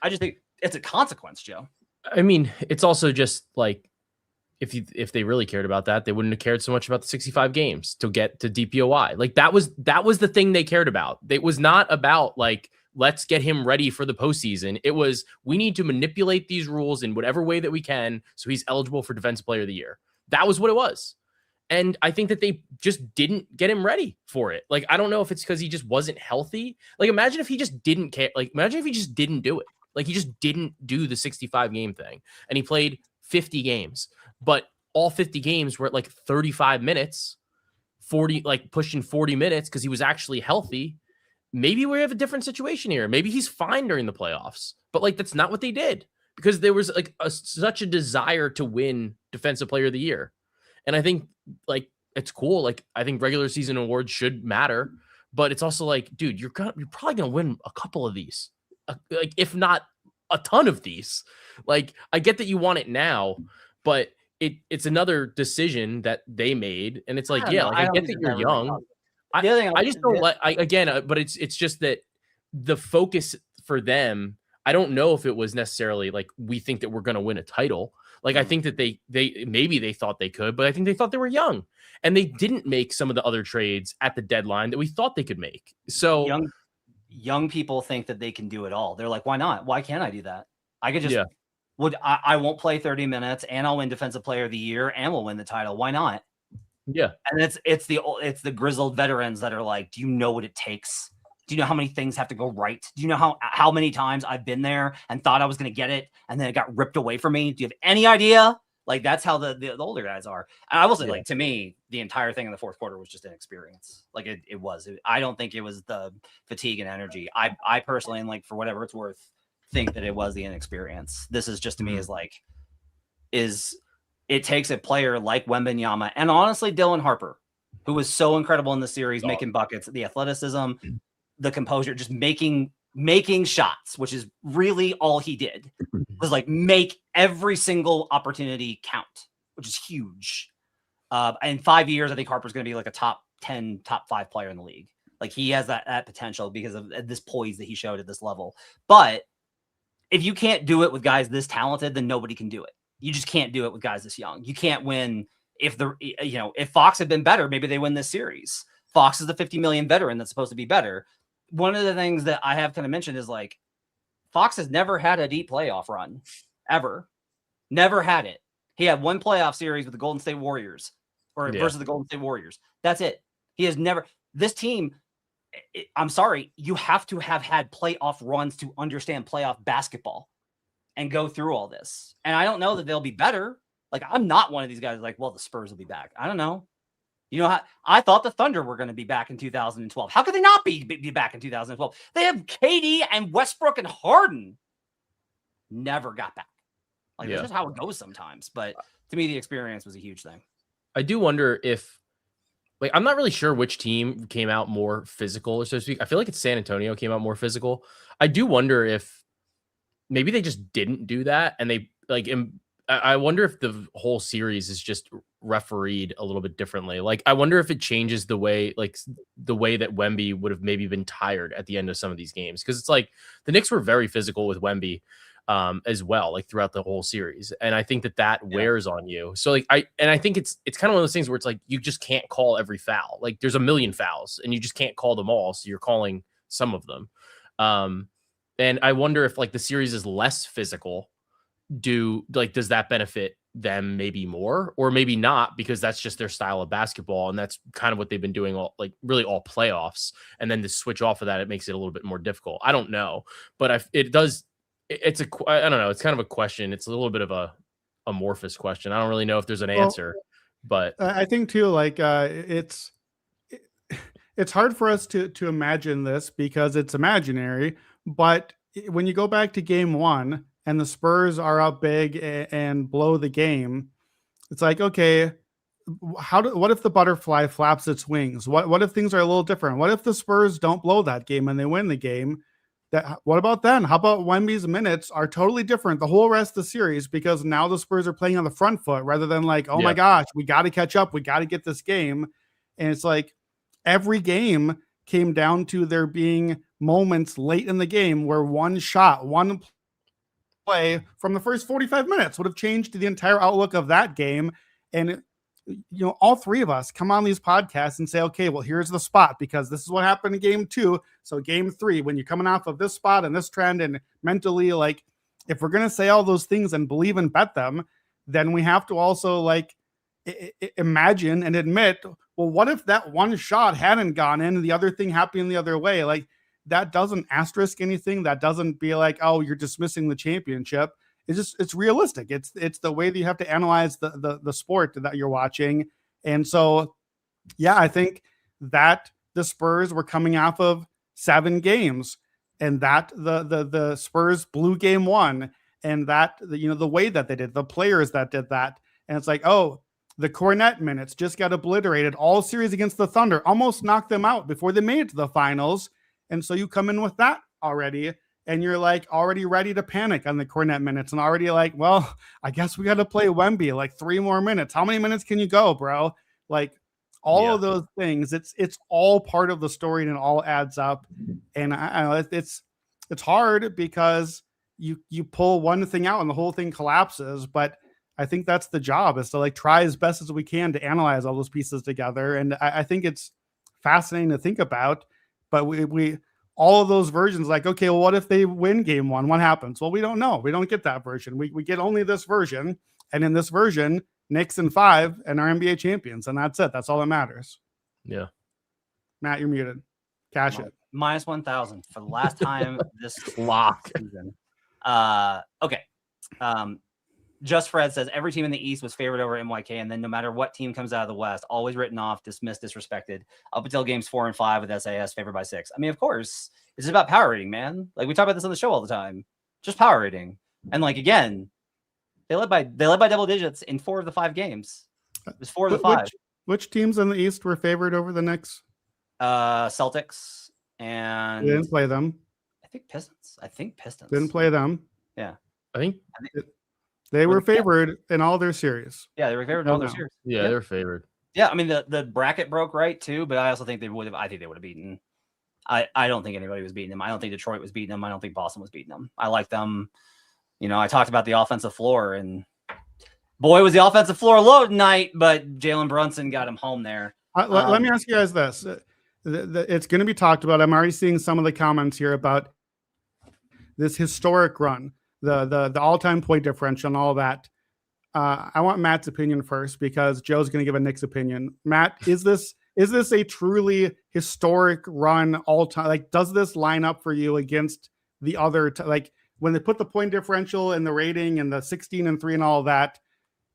I just think it's a consequence, Joe. I mean, it's also just like, if they really cared about that, they wouldn't have cared so much about the 65 games to get to DPOY. Like that was the thing they cared about. It was not about like, let's get him ready for the postseason. It was, we need to manipulate these rules in whatever way that we can so he's eligible for Defensive Player of the Year. That was what it was. And I think that they just didn't get him ready for it. Like, I don't know if it's because he just wasn't healthy. Like, imagine if he just didn't care. Like, imagine if he just didn't do it. Like, he just didn't do the 65 game thing and he played 50 games, but all 50 games were at like 35 minutes, 40, like pushing 40 minutes because he was actually healthy. Maybe we have a different situation here. Maybe he's fine during the playoffs, but like, that's not what they did, because there was like such a desire to win Defensive Player of the Year. And I think like, it's cool. Like, I think regular season awards should matter, but it's also like, dude, you're probably going to win a couple of these. Like, if not a ton of these. Like, I get that you want it now, but it's another decision that they made, and it's like, I get that you're young. I just don't like, but it's just that the focus for them, I don't know if it was necessarily like, we think that we're going to win a title. Like, I think that they maybe they thought they could, but I think they thought they were young, and they didn't make some of the other trades at the deadline that we thought they could make. So young people think that they can do it all. They're like, why not? Why can't I do that? I could just I won't play 30 minutes and I'll win Defensive Player of the Year and we'll win the title. Why not? Yeah. And it's the grizzled veterans that are like, do you know what it takes? Do you know how many things have to go right? Do you know how many times I've been there and thought I was going to get it and then it got ripped away from me? Do you have any idea? Like, that's how the older guys are. And I will say, like, to me, the entire thing in the fourth quarter was just inexperience. Like, it was. I don't think it was the fatigue and energy. I personally, and like, for whatever it's worth, think that it was the inexperience. This is just, to me, it takes a player like Wembanyama and honestly Dylan Harper, who was so incredible in the series, making buckets, the athleticism, the composure, just making shots, which is really all he did, was like make every single opportunity count, which is huge. In 5 years, I think Harper's going to be like a top 10, top 5 player in the league. Like, he has that potential because of this poise that he showed at this level. But if you can't do it with guys this talented, then nobody can do it. You just can't do it with guys this young. You can't win. If Fox had been better, maybe they win this series. Fox is the 50 million veteran that's supposed to be better. One of the things that I have kind of mentioned is like, Fox has never had a deep playoff run, ever. Never had it. He had one playoff series with the Golden State Warriors versus the Golden State Warriors. That's it. He has never. This team, I'm sorry, you have to have had playoff runs to understand playoff basketball and go through all this. And I don't know that they'll be better. Like, I'm not one of these guys like, well, the Spurs will be back. I don't know. You know, I thought the Thunder were going to be back in 2012. How could they not be back in 2012? They have KD and Westbrook and Harden. Never got back. Like, that's just how it goes sometimes. But to me, the experience was a huge thing. I do wonder if, like, I'm not really sure which team came out more physical, so to speak. I feel like it's San Antonio came out more physical. I do wonder if maybe they just didn't do that. And they, like, I wonder if the whole series is just refereed a little bit differently. Like, I wonder if it changes the way that Wemby would have maybe been tired at the end of some of these games. Because it's like the Knicks were very physical with Wemby as well, like throughout the whole series. And I think that wears on you. So like, I think it's kind of one of those things where it's like, you just can't call every foul. Like, there's a million fouls and you just can't call them all. So you're calling some of them. And I wonder if like the series is less physical, does that benefit them maybe more or maybe not, because that's just their style of basketball. And that's kind of what they've been doing all playoffs. And then to switch off of that, it makes it a little bit more difficult. I don't know, but I don't know. It's kind of a question. It's a little bit of a amorphous question. I don't really know if there's an answer, but I think too, like it's hard for us to imagine this because it's imaginary. But when you go back to game one and the Spurs are up big and blow the game, it's like, okay, what if the butterfly flaps its wings? What if things are a little different? What if the Spurs don't blow that game and they win the game? What about then? How about Wemby's minutes are totally different the whole rest of the series because now the Spurs are playing on the front foot rather than like, oh my gosh, we got to catch up. We got to get this game. And it's like every game came down to there being moments late in the game where one shot, one play from the first 45 minutes would have changed the entire outlook of that game. And all three of us come on these podcasts and say, okay, well, here's the spot because this is what happened in game two. So game three, when you're coming off of this spot and this trend and mentally, like, if we're going to say all those things and believe and bet them, then we have to also like imagine and admit, well, what if that one shot hadn't gone in and the other thing happened the other way? Like, that doesn't asterisk anything. That doesn't be like, oh, you're dismissing the championship. It's realistic. It's the way that you have to analyze the sport that you're watching. And so, yeah, I think that the Spurs were coming off of 7 games and that the Spurs blew game one and that, the way that they did, the players that did that. And it's like, oh, the Cornet minutes just got obliterated all series against the Thunder, almost knocked them out before they made it to the finals. And so you come in with that already. And you're like already ready to panic on the Cornet minutes and already like, well, I guess we got to play Wemby like 3 more minutes. How many minutes can you go, bro? Like all of those things, it's all part of the story and it all adds up. And it's hard because you pull one thing out and the whole thing collapses. But I think that's the job, is to like try as best as we can to analyze all those pieces together. And I think it's fascinating to think about, but we all of those versions, like, okay, well, what if they win game one? What happens? Well, we don't know. We don't get that version. We get only this version. And in this version, Knicks in 5 and our NBA champions. And that's it. That's all that matters. Yeah. Matt, you're muted. Cash it. Minus 1,000 for the last time this lock season. Okay. Just Fred says every team in the East was favored over NYK, and then no matter what team comes out of the West, always written off, dismissed, disrespected up until games 4 and 5 with SAS favored by 6. I mean, of course, it's about power rating, man. Like we talk about this on the show all the time, just power rating. And like again, they led by double digits in 4 of the 5 games. It was 4 of the 5. Which teams in the East were favored over the Knicks? Celtics and they didn't play them. I think Pistons. Didn't play them. Yeah, I think they were favored in all their series. Yeah, they were favored in all their series. Yeah, they were favored. Yeah, I mean the bracket broke right too, but I also think they would have. I think they would have beaten. I don't think anybody was beating them. I don't think Detroit was beating them. I don't think Boston was beating them. I like them. I talked about the offensive floor, and boy, was the offensive floor low tonight. But Jalen Brunson got him home there. Let me ask you guys this: it's going to be talked about. I'm already seeing some of the comments here about this historic run, the all-time point differential and all that. I want Matt's opinion first because Joe's going to give a Knicks opinion. Matt, is this a truly historic run all time? Like, does this line up for you against the other, like when they put the point differential and the rating and the 16-3 and all that,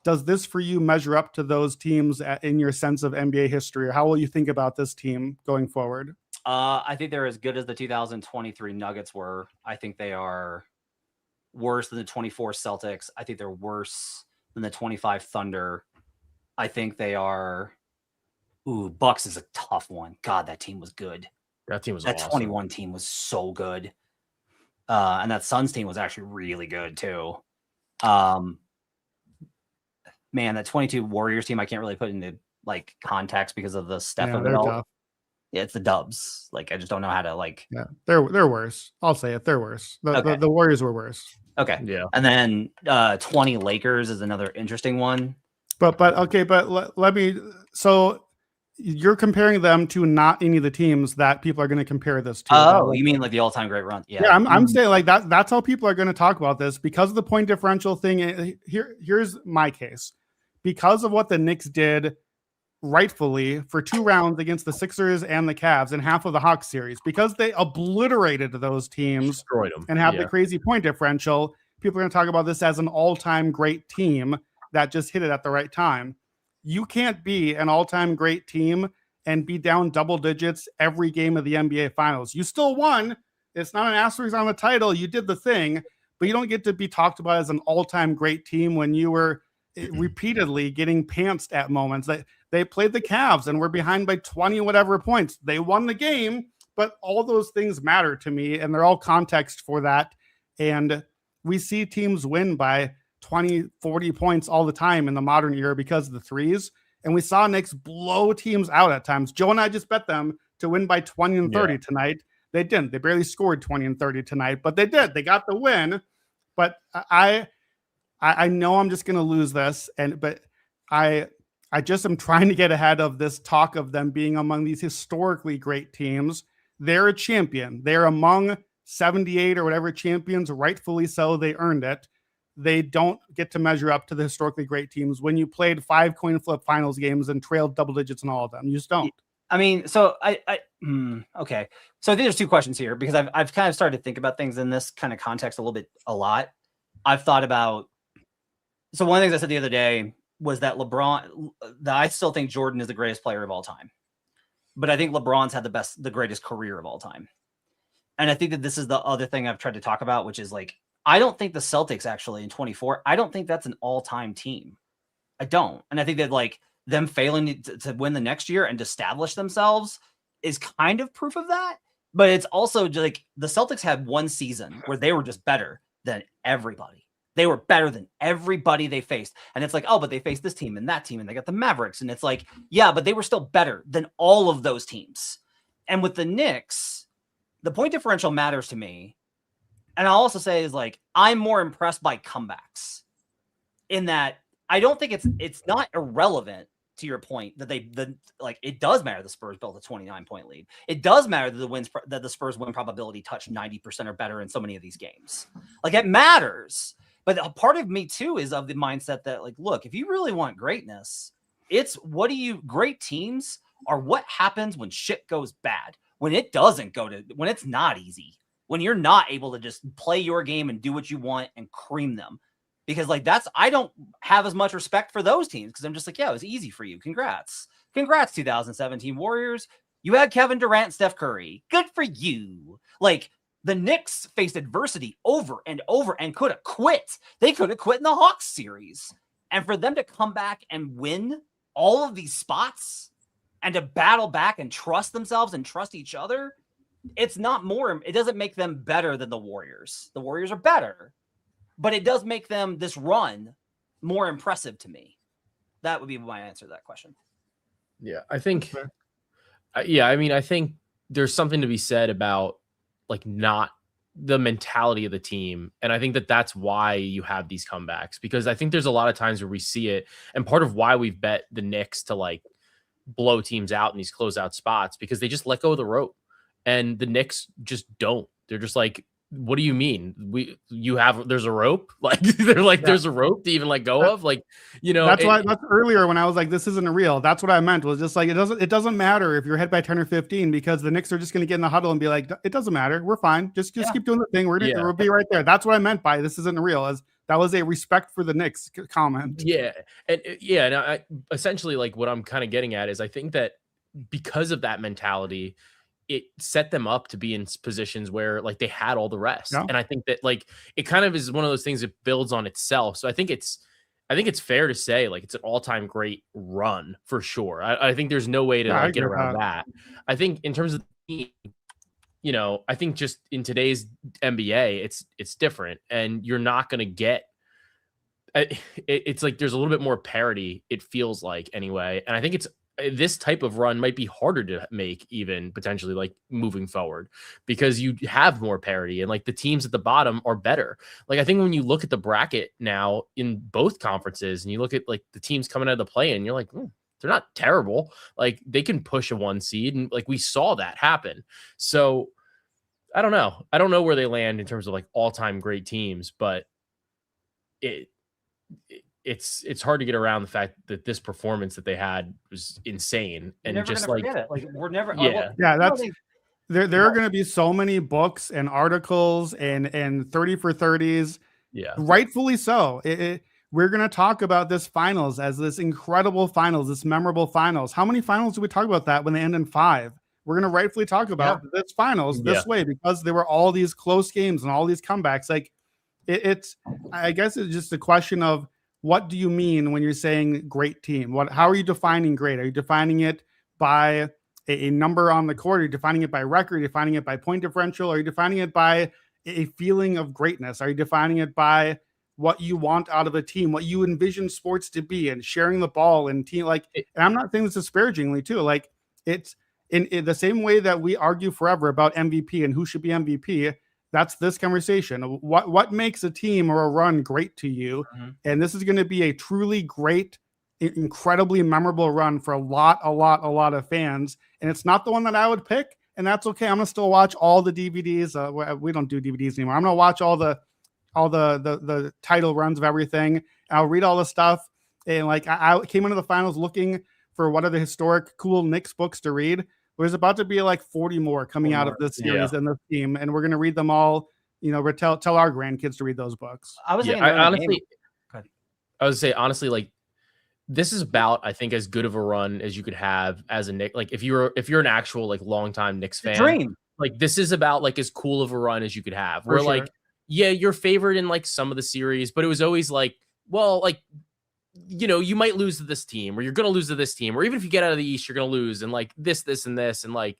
does this for you measure up to those teams in your sense of NBA history? Or how will you think about this team going forward? I think they're as good as the 2023 Nuggets were. I think they are worse than the 24 Celtics. I think they're worse than the 25 Thunder. I think they are. Ooh, Bucks is a tough one. God, that team was good. That awesome. 21 team was so good. And that Suns team was actually really good too. Man, that 22 Warriors team, I can't really put into like context because of the Steph of it all. Tough. Yeah, it's the Dubs. Like, I just don't know how to like. Yeah, they're worse. I'll say it. They're worse. The Warriors were worse. Okay. Yeah. And then 20 Lakers is another interesting one. But let me. So you're comparing them to not any of the teams that people are going to compare this to. Oh, you mean like the all-time great run? Yeah. I'm saying like that. That's how people are going to talk about this because of the point differential thing. Here's my case. Because of what the Knicks did rightfully for 2 rounds against the Sixers and the Cavs and half of the Hawks series, because they obliterated those teams, destroyed them, and have the crazy point differential, people are going to talk about this as an all-time great team that just hit it at the right time. You can't be an all-time great team and be down double digits every game of the NBA Finals. You still won. It's not an asterisk on the title. You did the thing, but you don't get to be talked about as an all-time great team when you were repeatedly getting pantsed at moments. They played the Cavs and were behind by 20 whatever points. They won the game, but all those things matter to me, and they're all context for that. And we see teams win by 20, 40 points all the time in the modern era because of the threes. And we saw Knicks blow teams out at times. Joe and I just bet them to win by 20 and 30 tonight. They didn't. They barely scored 20 and 30 tonight, but they did. They got the win. But I know I'm just going to lose this, but I just am trying to get ahead of this talk of them being among these historically great teams. They're a champion. They're among 78 or whatever champions, rightfully so. They earned it. They don't get to measure up to the historically great teams when you played 5 coin flip finals games and trailed double digits in all of them. You just don't. I mean, so okay. So I think there's 2 questions here because I've kind of started to think about things in this kind of context a lot. I've thought about, so one of the things I said the other day was that that I still think Jordan is the greatest player of all time, but I think LeBron's had the greatest career of all time. And I think that this is the other thing I've tried to talk about, which is like, I don't think the Celtics actually in 24, I don't think that's an all-time team. I don't. And I think that like them failing to win the next year and to establish themselves is kind of proof of that. But it's also like the Celtics had one season where they were just better than everybody. They were better than everybody they faced. And it's like, oh, but they faced this team and that team and they got the Mavericks. And it's like, yeah, but they were still better than all of those teams. And with the Knicks, the point differential matters to me. And I'll also say is like, I'm more impressed by comebacks in that I don't think it's not irrelevant to your point that it does matter the Spurs built a 29-point lead. It does matter that the Spurs win probability touched 90% or better in so many of these games. Like it matters. But a part of me too is of the mindset that like, look, if you really want greatness, it's great teams are what happens when shit goes bad, when it doesn't when it's not easy, when you're not able to just play your game and do what you want and cream them. Because like I don't have as much respect for those teams because I'm just like, yeah, it was easy for you. Congrats 2017 Warriors. You had Kevin Durant and Steph Curry. Good for you. Like the Knicks faced adversity over and over and could have quit. They could have quit in the Hawks series. And for them to come back and win all of these spots and to battle back and trust themselves and trust each other, it doesn't make them better than the Warriors. The Warriors are better. But it does make them, this run, more impressive to me. That would be my answer to that question. Yeah, I think, I think there's something to be said about like not the mentality of the team. And I think that that's why you have these comebacks, because I think there's a lot of times where we see it. And part of why we've bet the Knicks to like blow teams out in these closeout spots, because they just let go of the rope and the Knicks just don't. They're just like, what do you mean? There's a rope? Like they're like, there's a rope to even let go of? Like, that's earlier when I was like, this isn't real. That's what I meant, was just like, it doesn't matter if you're ahead by 10 or 15, because the Knicks are just going to get in the huddle and be like, it doesn't matter. We're fine. Just keep doing the thing. We'll be right there. That's what I meant by this isn't real. As that was a respect for the Knicks comment. Yeah. And I essentially, like, what I'm kind of getting at is I think that because of that mentality, it set them up to be in positions where like they had all the rest. Yeah. And I think that like it kind of is one of those things that builds on itself. So I think it's fair to say like it's an all-time great run for sure. I think there's no way to get around that. I think in terms of the team, I think just in today's NBA, it's different, and you're not going to get it's like there's a little bit more parity, it feels like, anyway. And I think this type of run might be harder to make, even potentially, like moving forward, because you have more parity and like the teams at the bottom are better. Like I think when you look at the bracket now in both conferences and you look at like the teams coming out of the play, and you're like, they're not terrible. Like they can push a 1 seed, and like we saw that happen. So I don't know where they land in terms of like all-time great teams, but it's hard to get around the fact that this performance that they had was insane. And just like, we're never, that's, there are going to be so many books and articles and 30 for 30s. Yeah. Rightfully so. We're going to talk about this finals as this incredible finals, this memorable finals. How many finals do we talk about that when they end in 5? We're going to rightfully talk about this finals this way, because there were all these close games and all these comebacks. Like I guess it's just a question of, what do you mean when you're saying great team? How are you defining great? Are you defining it by a number on the court? Are you defining it by record? Are you defining it by point differential? Are you defining it by a feeling of greatness? Are you defining it by what you want out of a team, what you envision sports to be, and sharing the ball and team? Like, and I'm not saying this disparagingly too. Like, it's in the same way that we argue forever about MVP and who should be MVP. That's this conversation. What makes a team or a run great to you? Mm-hmm. And this is going to be a truly great, incredibly memorable run for a lot of fans. And it's not the one that I would pick, and that's okay. I'm going to still watch all the DVDs. We don't do DVDs anymore. I'm going to watch all the title runs of everything. I'll read all the stuff. And like I came into the finals looking for what are the historic cool Knicks books to read. There's about to be like 40 more coming out of this series and this team, and we're going to read them all. Tell our grandkids to read those books. I would say honestly, like this is about, I think, as good of a run as you could have as a Knicks. Like if you're an actual like longtime Knicks fan, dream. Like this is about like as cool of a run as you could have. Where like, you're favored in like some of the series, but it was always like, well, like, you might lose to this team, or you're going to lose to this team, or even if you get out of the East, you're going to lose. And like this, and this. And like,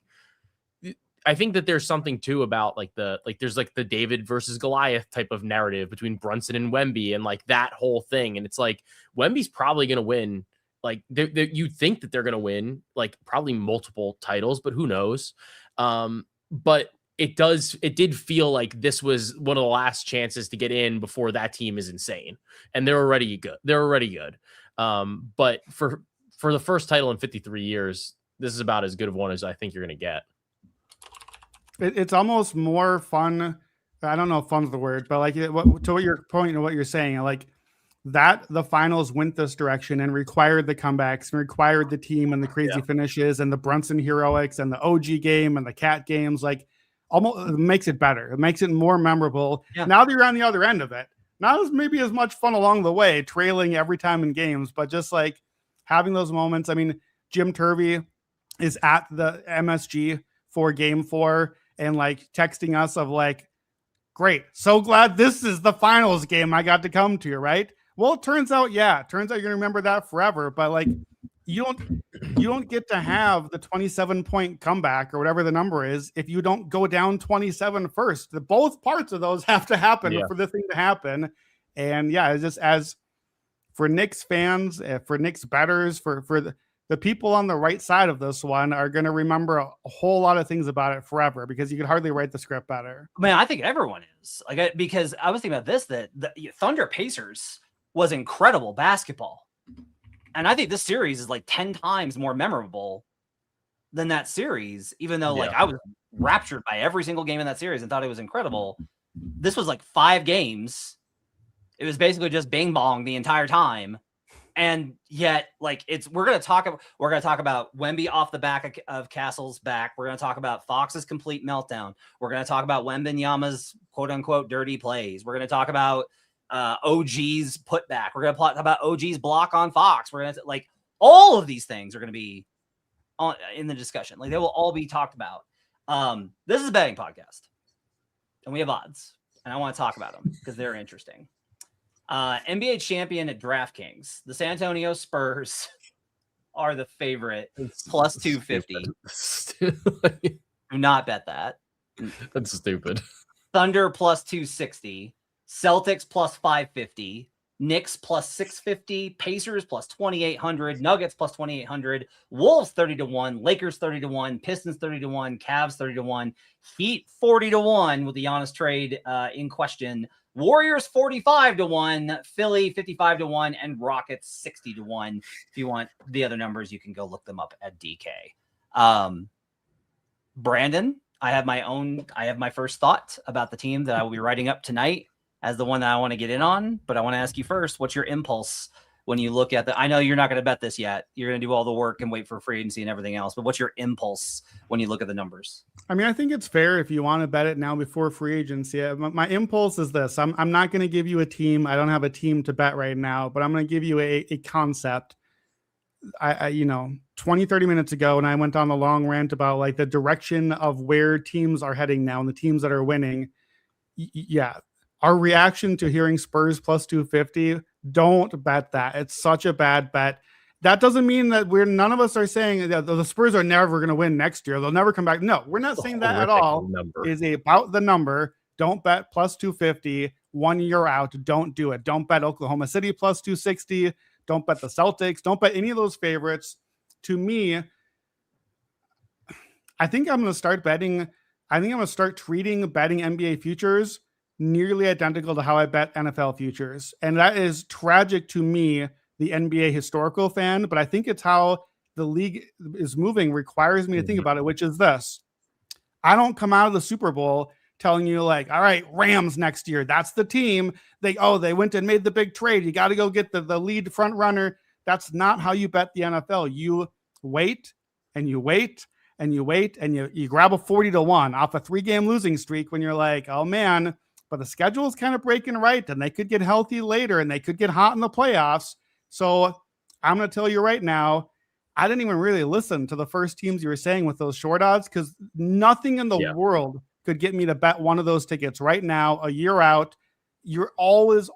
I think that there's something too about like there's like the David versus Goliath type of narrative between Brunson and Wemby, and like that whole thing. And it's like, Wemby's probably going to win. Like you think that they're going to win like probably multiple titles, but who knows? But it did feel like this was one of the last chances to get in before that team is insane. And they're already good. But for the first title in 53 years, this is about as good of one as I think you're going to get. It's almost more fun. I don't know if fun's the word, but like to what your point and what you're saying, like that the finals went this direction and required the comebacks and required the team and the crazy finishes and the Brunson heroics and the OG game and the Cat games, like, almost makes it better. It makes it more memorable. Yeah. Now that you're on the other end of it, not as maybe as much fun along the way, trailing every time in games, but just like having those moments. I mean, Jim Turvey is at the MSG for Game 4 and like texting us of like, great, so glad this is the finals game I got to come to, right? Well, it turns out you're gonna remember that forever. But like, you don't get to have the 27-point comeback or whatever the number is if you don't go down 27 first. Both parts of those have to happen for the thing to happen. And it's just, as for Knicks fans, for Knicks bettors, for the people on the right side of this one are going to remember a whole lot of things about it forever, because you could hardly write the script better. Man, I think everyone is like, because I was thinking about this, that the Thunder Pacers was incredible basketball. And I think this series is like 10 times more memorable than that series, even though like I was raptured by every single game in that series and thought it was incredible. this was like 5 games. It was basically just bing bong the entire time. And yet, like, we're gonna talk about Wemby off the back of Castle's back. We're gonna talk about Fox's complete meltdown. We're gonna talk about Wembanyama's quote unquote dirty plays. We're gonna talk about OG's putback. We're gonna talk about OG's block on Fox. We're gonna like all of these things are gonna be in the discussion. Like, they will all be talked about. This is a betting podcast, and we have odds, and I want to talk about them because they're interesting. NBA champion at DraftKings. The San Antonio Spurs are the favorite, plus 250. Do not bet that. That's stupid. Thunder plus 260. Celtics plus 550. Knicks plus 650. Pacers plus 2,800. Nuggets plus 2,800. Wolves 30-1. Lakers 30-1. Pistons 30-1. Cavs 30-1. Heat 40-1 with the Giannis trade in question. Warriors 45-1, Philly 55-1, and Rockets 60-1. If you want the other numbers, you can go look them up at DK. Brandon, I have my first thought about the team that I will be writing up tonight as the one that I want to get in on. But I want to ask you first, what's your impulse when you look at I know you're not going to bet this yet. You're going to do all the work and wait for free agency and everything else. But what's your impulse when you look at the numbers? I mean, I think it's fair if you want to bet it now before free agency. My impulse is this. I'm not going to give you a team. I don't have a team to bet right now, but I'm going to give you a concept. I 20, 30 minutes ago, and I went on a long rant about like the direction of where teams are heading now and the teams that are winning. Yeah. Our reaction to hearing Spurs plus 250, don't bet that. It's such a bad bet. That doesn't mean that none of us are saying that the Spurs are never going to win next year. They'll never come back. No, we're not saying that at all. It's about the number. Don't bet plus 250 1 year out. Don't do it. Don't bet Oklahoma City plus 260. Don't bet the Celtics. Don't bet any of those favorites. To me, I think I'm going to start betting. I think I'm going to start treating betting NBA futures nearly identical to how I bet NFL futures. And that is tragic to me, the NBA historical fan, but I think it's how the league is moving requires me to think about it, which is this. I don't come out of the Super Bowl telling you like, all right, Rams next year. That's the team. They went and made the big trade. You got to go get the lead front runner. That's not how you bet the NFL. You wait and you wait and you wait and you grab a 40-1 off a 3-game losing streak when you're like, oh man, but the schedule is kind of breaking right and they could get healthy later and they could get hot in the playoffs. So I'm going to tell you right now, I didn't even really listen to the first teams you were saying with those short odds because nothing in the world could get me to bet one of those tickets right now, a year out. You're always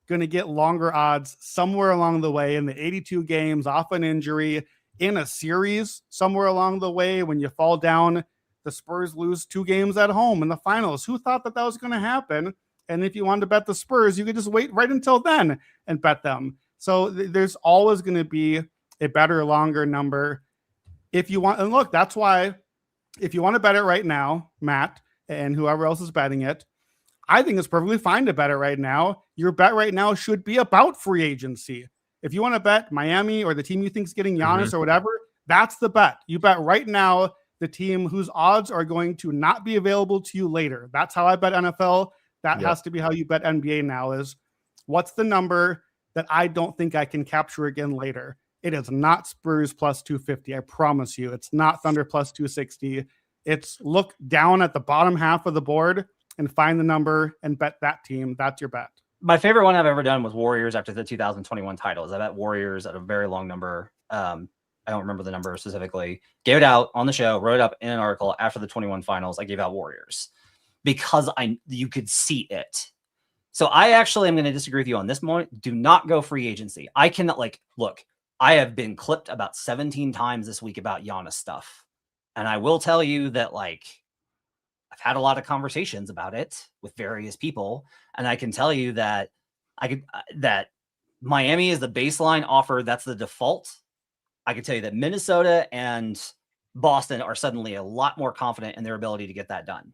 going to get longer odds somewhere along the way in the 82 games off an injury, in a series somewhere along the way when you fall down. The Spurs lose 2 games at home in the finals. Who thought that was going to happen? And if you wanted to bet the Spurs, you could just wait right until then and bet them. So there's always going to be a better, longer number if you want. And look, that's why if you want to bet it right now, Matt, and whoever else is betting it, I think it's perfectly fine to bet it right now. Your bet right now should be about free agency. If you want to bet Miami or the team you think is getting Giannis or whatever, that's the bet. You bet right now the team whose odds are going to not be available to you later. That's how I bet NFL. That has to be how you bet NBA now is what's the number that I don't think I can capture again later. It is not Spurs plus 250. I promise you. It's not Thunder plus 260. It's look down at the bottom half of the board and find the number and bet that team. That's your bet. My favorite one I've ever done was Warriors after the 2021 titles. I bet Warriors at a very long number. I don't remember the number specifically. Gave it out on the show, wrote it up in an article after the 21 finals. I gave out Warriors because you could see it. So I actually am going to disagree with you on this moment. Do not go free agency. I cannot look, I have been clipped about 17 times this week about Giannis stuff. And I will tell you that I've had a lot of conversations about it with various people. And I can tell you that that Miami is the baseline offer. That's the default. I can tell you that Minnesota and Boston are suddenly a lot more confident in their ability to get that done.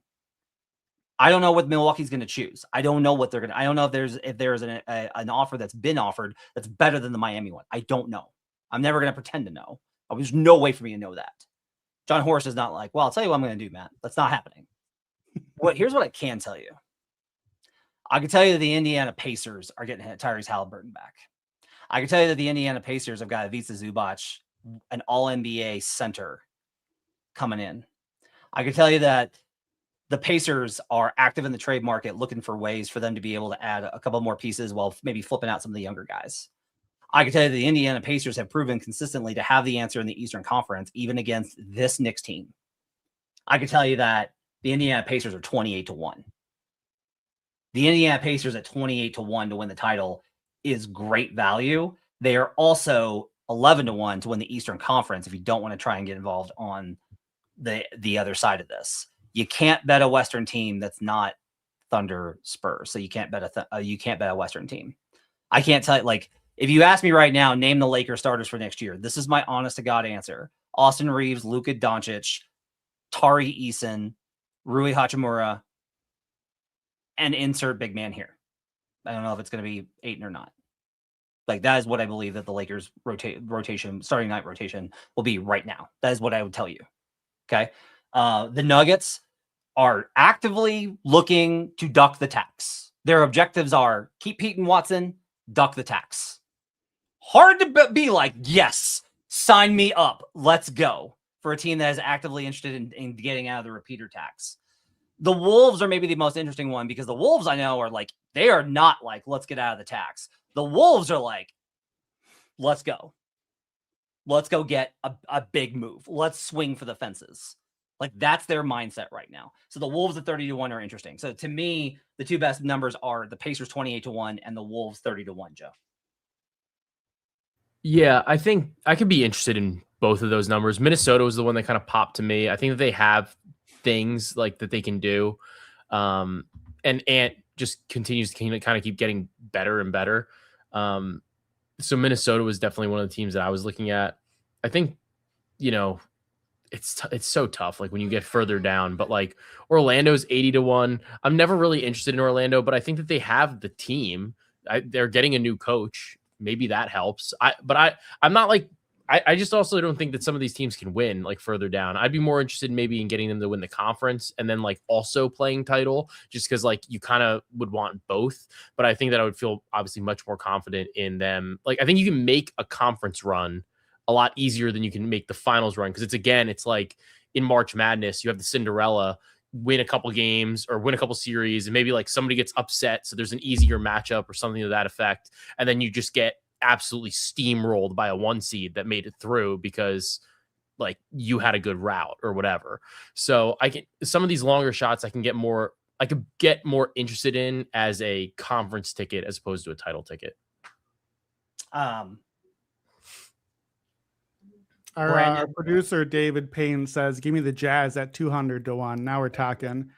I don't know what Milwaukee's going to choose. I don't know what they're going to. I don't know if there's an offer that's been offered that's better than the Miami one. I don't know. I'm never going to pretend to know. There's no way for me to know that. John Horst is not like, well, I'll tell you what I'm going to do, Matt. That's not happening. Here's what I can tell you. I can tell you that the Indiana Pacers are getting Tyrese Halliburton back. I can tell you that the Indiana Pacers have got Ivica Zubac, an all-NBA center, coming in. I can tell you that the Pacers are active in the trade market, looking for ways for them to be able to add a couple more pieces while maybe flipping out some of the younger guys. I can tell you that the Indiana Pacers have proven consistently to have the answer in the Eastern Conference, even against this Knicks team. I can tell you that the Indiana Pacers are 28-1. The Indiana Pacers at 28-1 to win the title is great value. They are also 11-1 to win the Eastern Conference if you don't want to try and get involved on the other side of this. You can't bet a Western team that's not Thunder Spurs. So you can't bet a Western team. I can't tell you, like, if you ask me right now, name the Lakers starters for next year. This is my honest to God answer. Austin Reeves, Luka Doncic, Tari Eason, Rui Hachimura, and insert big man here. I don't know if it's going to be Ayton or not. Like, that is what I believe that the Lakers rotation, starting night rotation, will be right now. That is what I would tell you. Okay. The Nuggets are actively looking to duck the tax. Their objectives are keep Pete and Watson, duck the tax. Hard to be like, yes, sign me up. Let's go, for a team that is actively interested in getting out of the repeater tax. The Wolves are maybe the most interesting one, because the Wolves, I know, are like, they are not like, let's get out of the tax. The Wolves are like, let's go. Let's go get a big move. Let's swing for the fences. Like, that's their mindset right now. So the Wolves at 30-1 are interesting. So to me, the two best numbers are the Pacers 28-1 and the Wolves 30-1, Joe. Yeah, I think I could be interested in both of those numbers. Minnesota was the one that kind of popped to me. I think that they have things like that they can do. And Ant just continues to kind of keep getting better and better. So Minnesota was definitely one of the teams that I was looking at. I think, it's so tough, like, when you get further down, but like Orlando's 80-1. I'm never really interested in Orlando, but I think that they have the team. They're getting a new coach. Maybe that helps. I'm not like, I just also don't think that some of these teams can win like further down. I'd be more interested maybe in getting them to win the conference and then like also playing title, just because like you kind of would want both. But I think that I would feel obviously much more confident in them. Like, I think you can make a conference run a lot easier than you can make the finals run, because it's like in March Madness, you have the Cinderella, win a couple games or win a couple series, and maybe like somebody gets upset, so there's an easier matchup or something to that effect, and then you just get absolutely steamrolled by a 1 seed that made it through because like you had a good route or whatever. So some of these longer shots I could get more interested in as a conference ticket as opposed to a title ticket. Our producer David Payne says, "Give me the Jazz at 200-1." Now we're talking.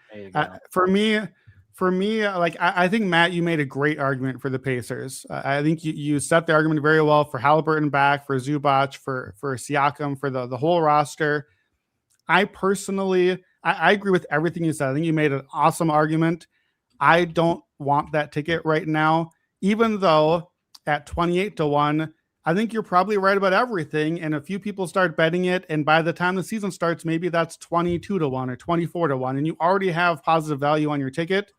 For me, like, I think, Matt, you made a great argument for the Pacers. I think you set the argument very well for Halliburton back, for Zubac, for Siakam, for the whole roster. I personally, I agree with everything you said. I think you made an awesome argument. I don't want that ticket right now, even though at 28-1, I think you're probably right about everything. And a few people start betting it, and by the time the season starts, maybe that's 22-1 or 24-1, and you already have positive value on your ticket.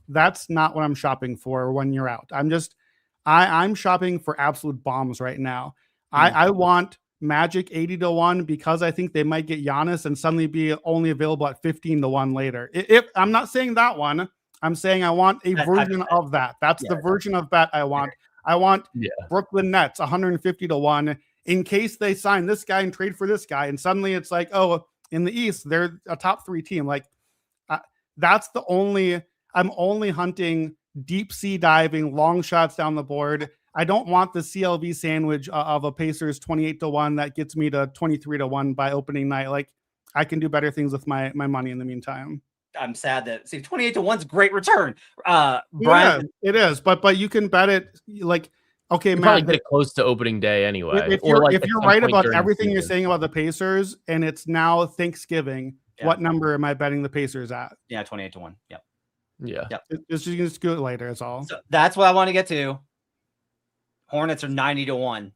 That's not what I'm shopping for when you're out. I'm shopping for absolute bombs right now. I want Magic 80-1 because I think they might get Giannis and suddenly be only available at 15-1 later. If I'm not saying that one, I'm saying I want a version of that. That's the version of bet I want. I want Brooklyn Nets 150-1 in case they sign this guy and trade for this guy. And suddenly it's like, oh, in the East, they're a top 3 team. Like, that's I'm only hunting deep sea diving, long shots down the board. I don't want the CLV sandwich of a Pacers 28-1 that gets me to 23-1 by opening night. Like, I can do better things with my money in the meantime. I'm sad that 28-1 is a great return. Brian, it is, but you can bet it like, okay, Matt, probably get it close to opening day anyway. If you're right about everything you're saying about the Pacers, and it's now Thanksgiving, what number am I betting the Pacers at? Yeah, 28-1. Yep. Yeah. Yep. It's just going to do it later. That's all. So that's what I want to get to. Hornets are 90-1.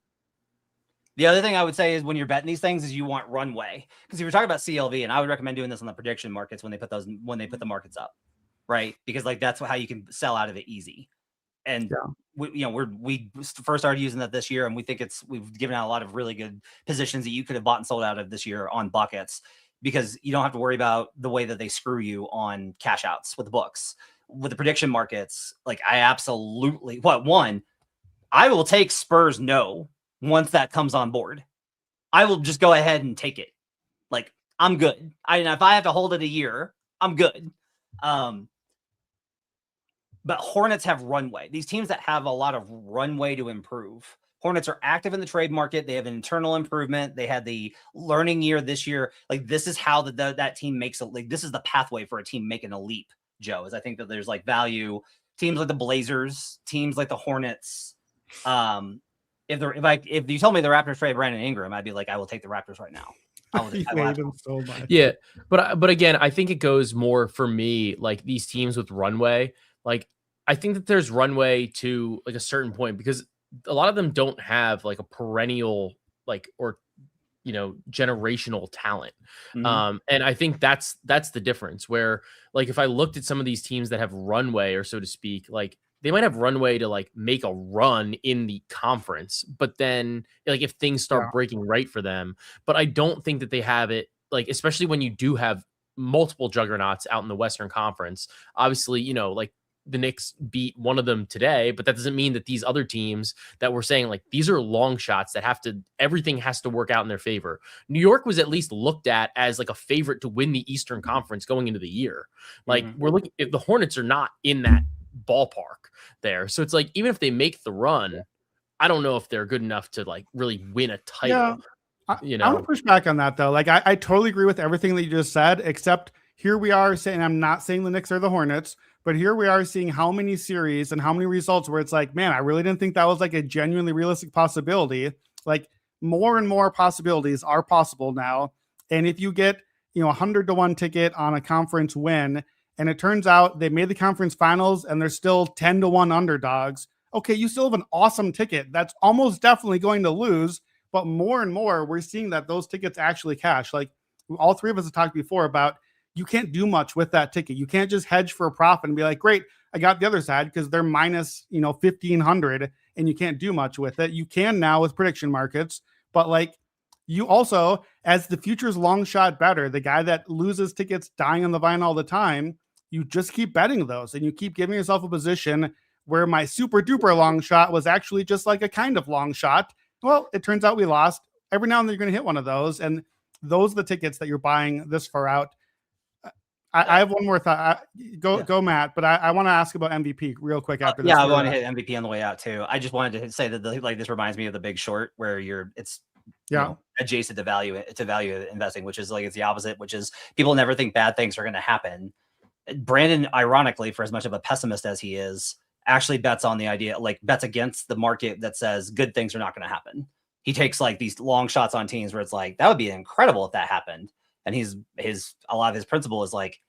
The other thing I would say is when you're betting these things is you want runway, because if you're talking about CLV, and I would recommend doing this on the prediction markets when they put the markets up, right? Because like that's how you can sell out of it easy. And we first started using that this year, and we think we've given out a lot of really good positions that you could have bought and sold out of this year on buckets, because you don't have to worry about the way that they screw you on cash outs with the books. With the prediction markets, like I absolutely I will take Spurs no once that comes on board. I will just go ahead and take it. Like I'm good. If I have to hold it a year, I'm good. But Hornets have runway. These teams that have a lot of runway to improve. Hornets are active in the trade market. They have an internal improvement. They had the learning year this year. Like this is how that team makes it. Like this is the pathway for a team making a leap. Joe, is I think that there's like value. Teams like the Blazers, teams like the Hornets. If you told me the Raptors trade Brandon Ingram, I'd be like, I will take the Raptors right now. I hate them so much. Yeah, but again, I think it goes more for me like these teams with runway. Like I think that there's runway to like a certain point, because a lot of them don't have like a perennial generational talent. Mm-hmm. And I think that's the difference, where like if I looked at some of these teams that have runway, or so to speak, like they might have runway to like make a run in the conference, but then like if things start breaking right for them, but I don't think that they have it, like especially when you do have multiple juggernauts out in the Western Conference. Obviously, like the Knicks beat one of them today, but that doesn't mean that these other teams that we're saying like these are long shots that everything has to work out in their favor. New York was at least looked at as like a favorite to win the Eastern Conference going into the year. Like we're looking, if the Hornets are not in that ballpark there. So it's like, even if they make the run, I don't know if they're good enough to like really win a title. I want to push back on that though. Like I totally agree with everything that you just said, except here we are saying, I'm not saying the Knicks are the Hornets, but here we are seeing how many series and how many results where it's like, man, I really didn't think that was like a genuinely realistic possibility. Like more and more possibilities are possible now. And if you get, 100-1 ticket on a conference win, and it turns out they made the conference finals and they're still 10-1 underdogs, okay, you still have an awesome ticket that's almost definitely going to lose. But more and more, we're seeing that those tickets actually cash. Like all three of us have talked before about, you can't do much with that ticket. You can't just hedge for a profit and be like, great, I got the other side, because they're minus, 1,500 and you can't do much with it. You can now with prediction markets, but like you also, as the future's long shot better, the guy that loses tickets dying on the vine all the time, you just keep betting those and you keep giving yourself a position where my super duper long shot was actually just like a kind of long shot. Well, it turns out we lost. Every now and then you're going to hit one of those, and those are the tickets that you're buying this far out. I have one more thought. Go, Matt. But I want to ask about MVP real quick after this. Yeah, I want to hit MVP on the way out too. I just wanted to say that this reminds me of The Big Short, where it's adjacent to value investing, which is like it's the opposite, which is people never think bad things are going to happen. Brandon, ironically, for as much of a pessimist as he is, actually bets on the idea, like bets against the market that says good things are not going to happen. He takes like these long shots on teams where it's like that would be incredible if that happened. And a lot of his principle is like,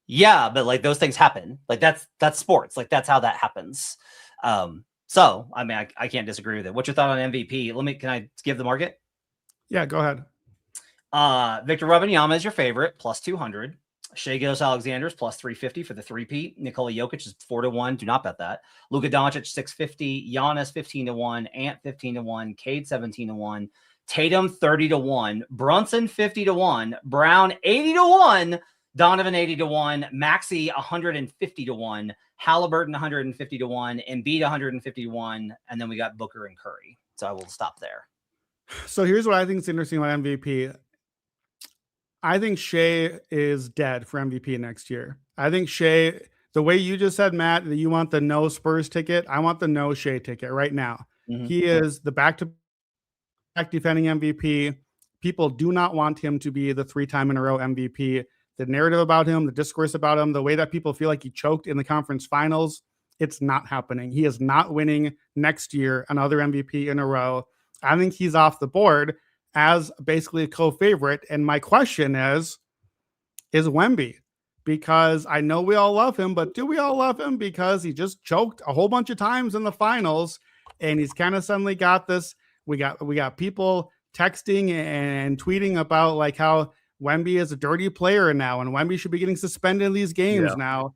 yeah, but like those things happen. Like that's sports. Like that's how that happens. So I mean, I can't disagree with it. What's your thought on MVP? Can I give the market? Yeah, go ahead. Victor Wembanyama is your favorite, plus 200. Shai Gilgeous-Alexander's plus 350 for the three-peat. Nikola Jokic is 4-1. Do not bet that. Luka Doncic 650. Giannis 15-1. Ant 15-1. Cade 17-1. Tatum 30-1. Brunson 50-1. Brown 80-1. Donovan 80-1. Maxey 150-1. Halliburton 150-1. Embiid 150-1. And then we got Booker and Curry. So I will stop there. So here's what I think is interesting about MVP. I think Shai is dead for MVP next year. I think Shai, the way you just said, Matt, that you want the no Spurs ticket, I want the no Shai ticket right now. Mm-hmm. He is the back-to-back defending MVP. People do not want him to be the 3-time in a row MVP. The narrative about him, the discourse about him, the way that people feel like he choked in the conference finals, it's not happening. He is not winning next year another MVP in a row. I think he's off the board as basically a co-favorite. And my question is Wemby, because I know we all love him, but do we all love him because he just choked a whole bunch of times in the finals and he's kind of suddenly got this? We got people texting and tweeting about like how Wemby is a dirty player now and Wemby should be getting suspended in these games now.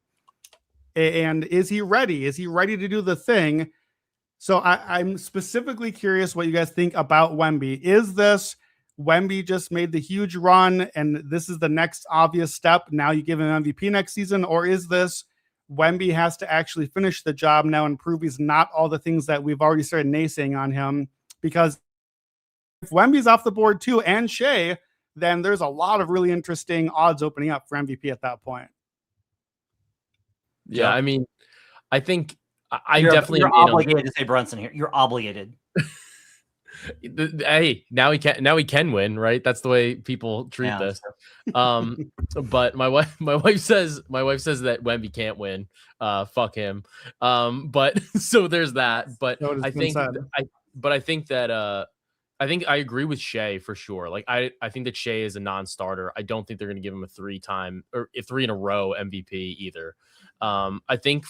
And is he ready? Is he ready to do the thing? So I'm specifically curious what you guys think about Wemby. Is this Wemby just made the huge run and this is the next obvious step? Now you give him MVP next season? Or is this Wemby has to actually finish the job now and prove he's not all the things that we've already started naysaying on him? Because if Wemby's off the board too and Shea, then there's a lot of really interesting odds opening up for MVP at that point. Yeah, I mean, I think you're obligated to say Brunson here. You're obligated. Hey, now he can win, right? That's the way people treat this. But my wife says that Wemby can't win. Fuck him. But so there's that. But I think I think I agree with Shea for sure. Like I think that Shea is a non-starter. I don't think they're going to give him a 3 in a row MVP either. I think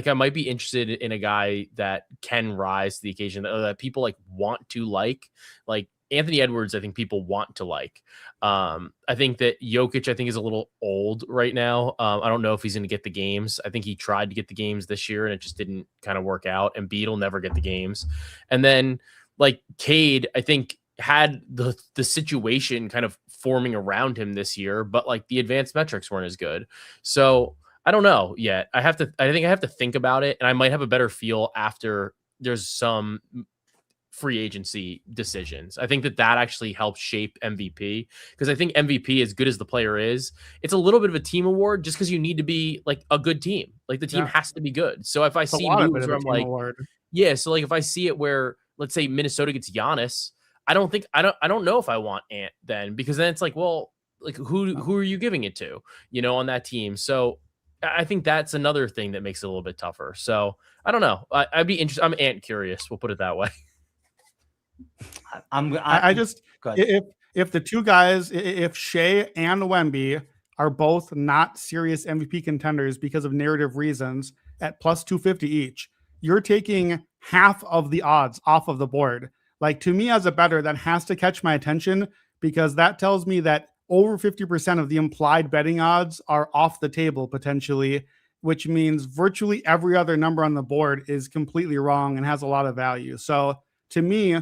I might be interested in a guy that can rise to the occasion that people want to like Anthony Edwards. I think people want to like. I think that Jokic, is a little old right now. I don't know if he's going to get the games. I think he tried to get the games this year and it just didn't kind of work out. And Embiid will never get the games. And then Cade, I think had the situation kind of forming around him this year, but the advanced metrics weren't as good. So I don't know yet. I think I have to think about it, and I might have a better feel after there's some free agency decisions. I think that actually helps shape MVP, because I think MVP, as good as the player is, it's a little bit of a team award just because you need to be a good team. The team has to be good. So if I see moves where I'm so if I see it where, let's say Minnesota gets Giannis, I don't know if I want Ant then, because then it's who are you giving it to, on that team? So I think that's another thing that makes it a little bit tougher. So I don't know. I'd be interested. I'm Ant curious. We'll put it that way. If the two guys, if Shea and Wemby are both not serious MVP contenders because of narrative reasons at plus 250 each, you're taking half of the odds off of the board. To me as a bettor, that has to catch my attention, because that tells me that over 50% of the implied betting odds are off the table potentially, which means virtually every other number on the board is completely wrong and has a lot of value. So to me,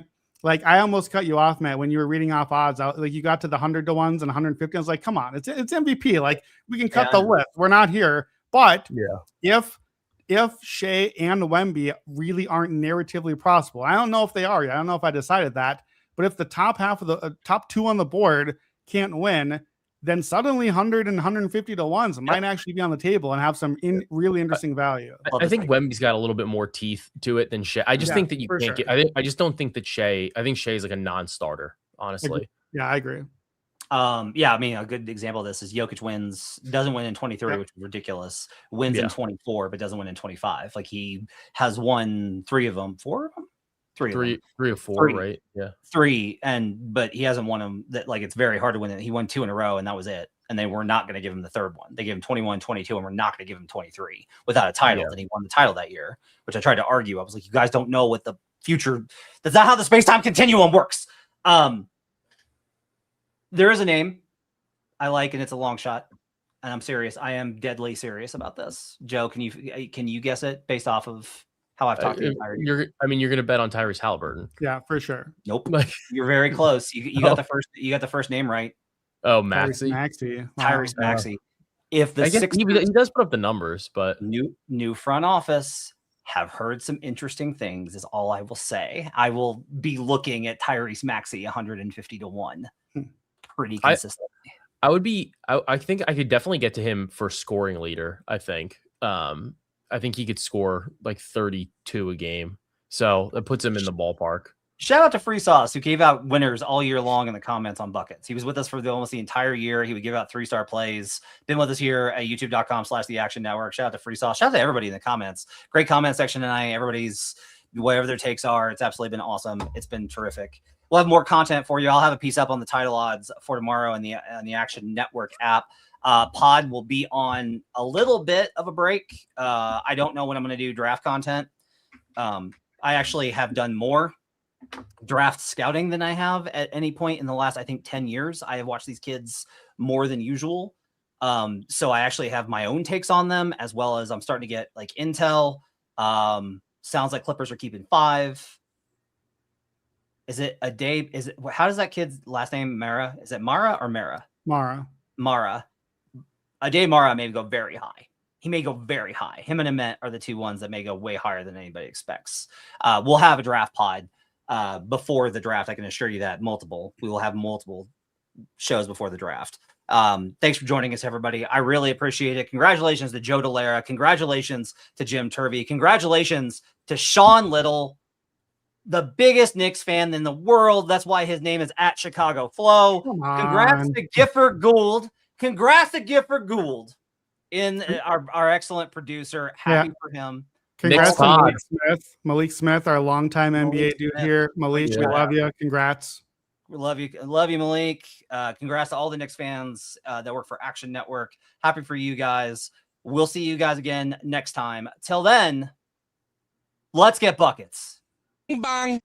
I almost cut you off, Matt, when you were reading off odds. You got to the 100 to ones and 150. I was like, come on, it's MVP. We can cut the list. We're not here. But if Shea and Wemby really aren't narratively possible, I don't know if they are yet. I don't know if I decided that. But if the top half of the top 2 on the board can't win, then suddenly 100 and 150 to ones might actually be on the table and have some really interesting value. I think Wemby's got a little bit more teeth to it than Shea. I just think that you can't get. I just don't think that Shea. I think Shea is a non-starter, honestly. Yeah, I agree. I mean, a good example of this is Jokic doesn't win in 23, which is ridiculous. Wins in 24, but doesn't win in 25. He has won 3 of them, 4 of them. Three or four, right? Yeah, 3, but he hasn't won them. That it's very hard to win it. He won 2 in a row, and that was it. And they were not going to give him the third one. They gave him 21, 22, and we're not going to give him 23 without a title. And he won the title that year, which I tried to argue. I was like, you guys don't know what the future. That's not how the space-time continuum works. There is a name I like, and it's a long shot. And I'm serious. I am deadly serious about this. Joe, can you guess it based off of how I've talked to you? You're going to bet on Tyrese Halliburton. Yeah, for sure. Nope. You're very close. You got the first name right. Oh, Maxey. Tyrese Maxey. If the he does put up the numbers, but new front office have heard some interesting things is all I will say. I will be looking at Tyrese Maxey 150 to 1 pretty consistently. I think I could definitely get to him for scoring leader. I think he could score 32 a game. So that puts him in the ballpark. Shout out to Free Sauce, who gave out winners all year long in the comments on Buckets. He was with us for almost the entire year. He would give out 3-star plays. Been with us here at youtube.com/The Action Network. Shout out to Free Sauce. Shout out to everybody in the comments. Great comment section tonight. Everybody's, whatever their takes are, it's absolutely been awesome. It's been terrific. We'll have more content for you. I'll have a piece up on the title odds for tomorrow on the Action Network app. Pod will be on a little bit of a break. I don't know when I'm going to do draft content. I actually have done more draft scouting than I have at any point in the last, I think, 10 years. I have watched these kids more than usual. So I actually have my own takes on them, as well as I'm starting to get like intel. Sounds like Clippers are keeping 5. Is it a day? Is it, how does that kid's last name? Mara? Is it Mara or Mara? Mara. A day Mara may go very high. He may go very high. Him and Ament are the two ones that may go way higher than anybody expects. We'll have a draft pod before the draft. I can assure you that we will have multiple shows before the draft. Thanks for joining us, everybody. I really appreciate it. Congratulations to Joe Delara. Congratulations to Jim Turvey. Congratulations to Sean Little, the biggest Knicks fan in the world. That's why his name is at Chicago Flow. Congrats to Gifford Gould. Congrats to Gifford Gould in our excellent producer. Happy for him. Congrats to Malik Smith. Malik Smith, our longtime NBA dude here. Malik, we love you. Congrats. We love you. Love you, Malik. Congrats to all the Knicks fans that work for Action Network. Happy for you guys. We'll see you guys again next time. Till then, let's get buckets. Bang.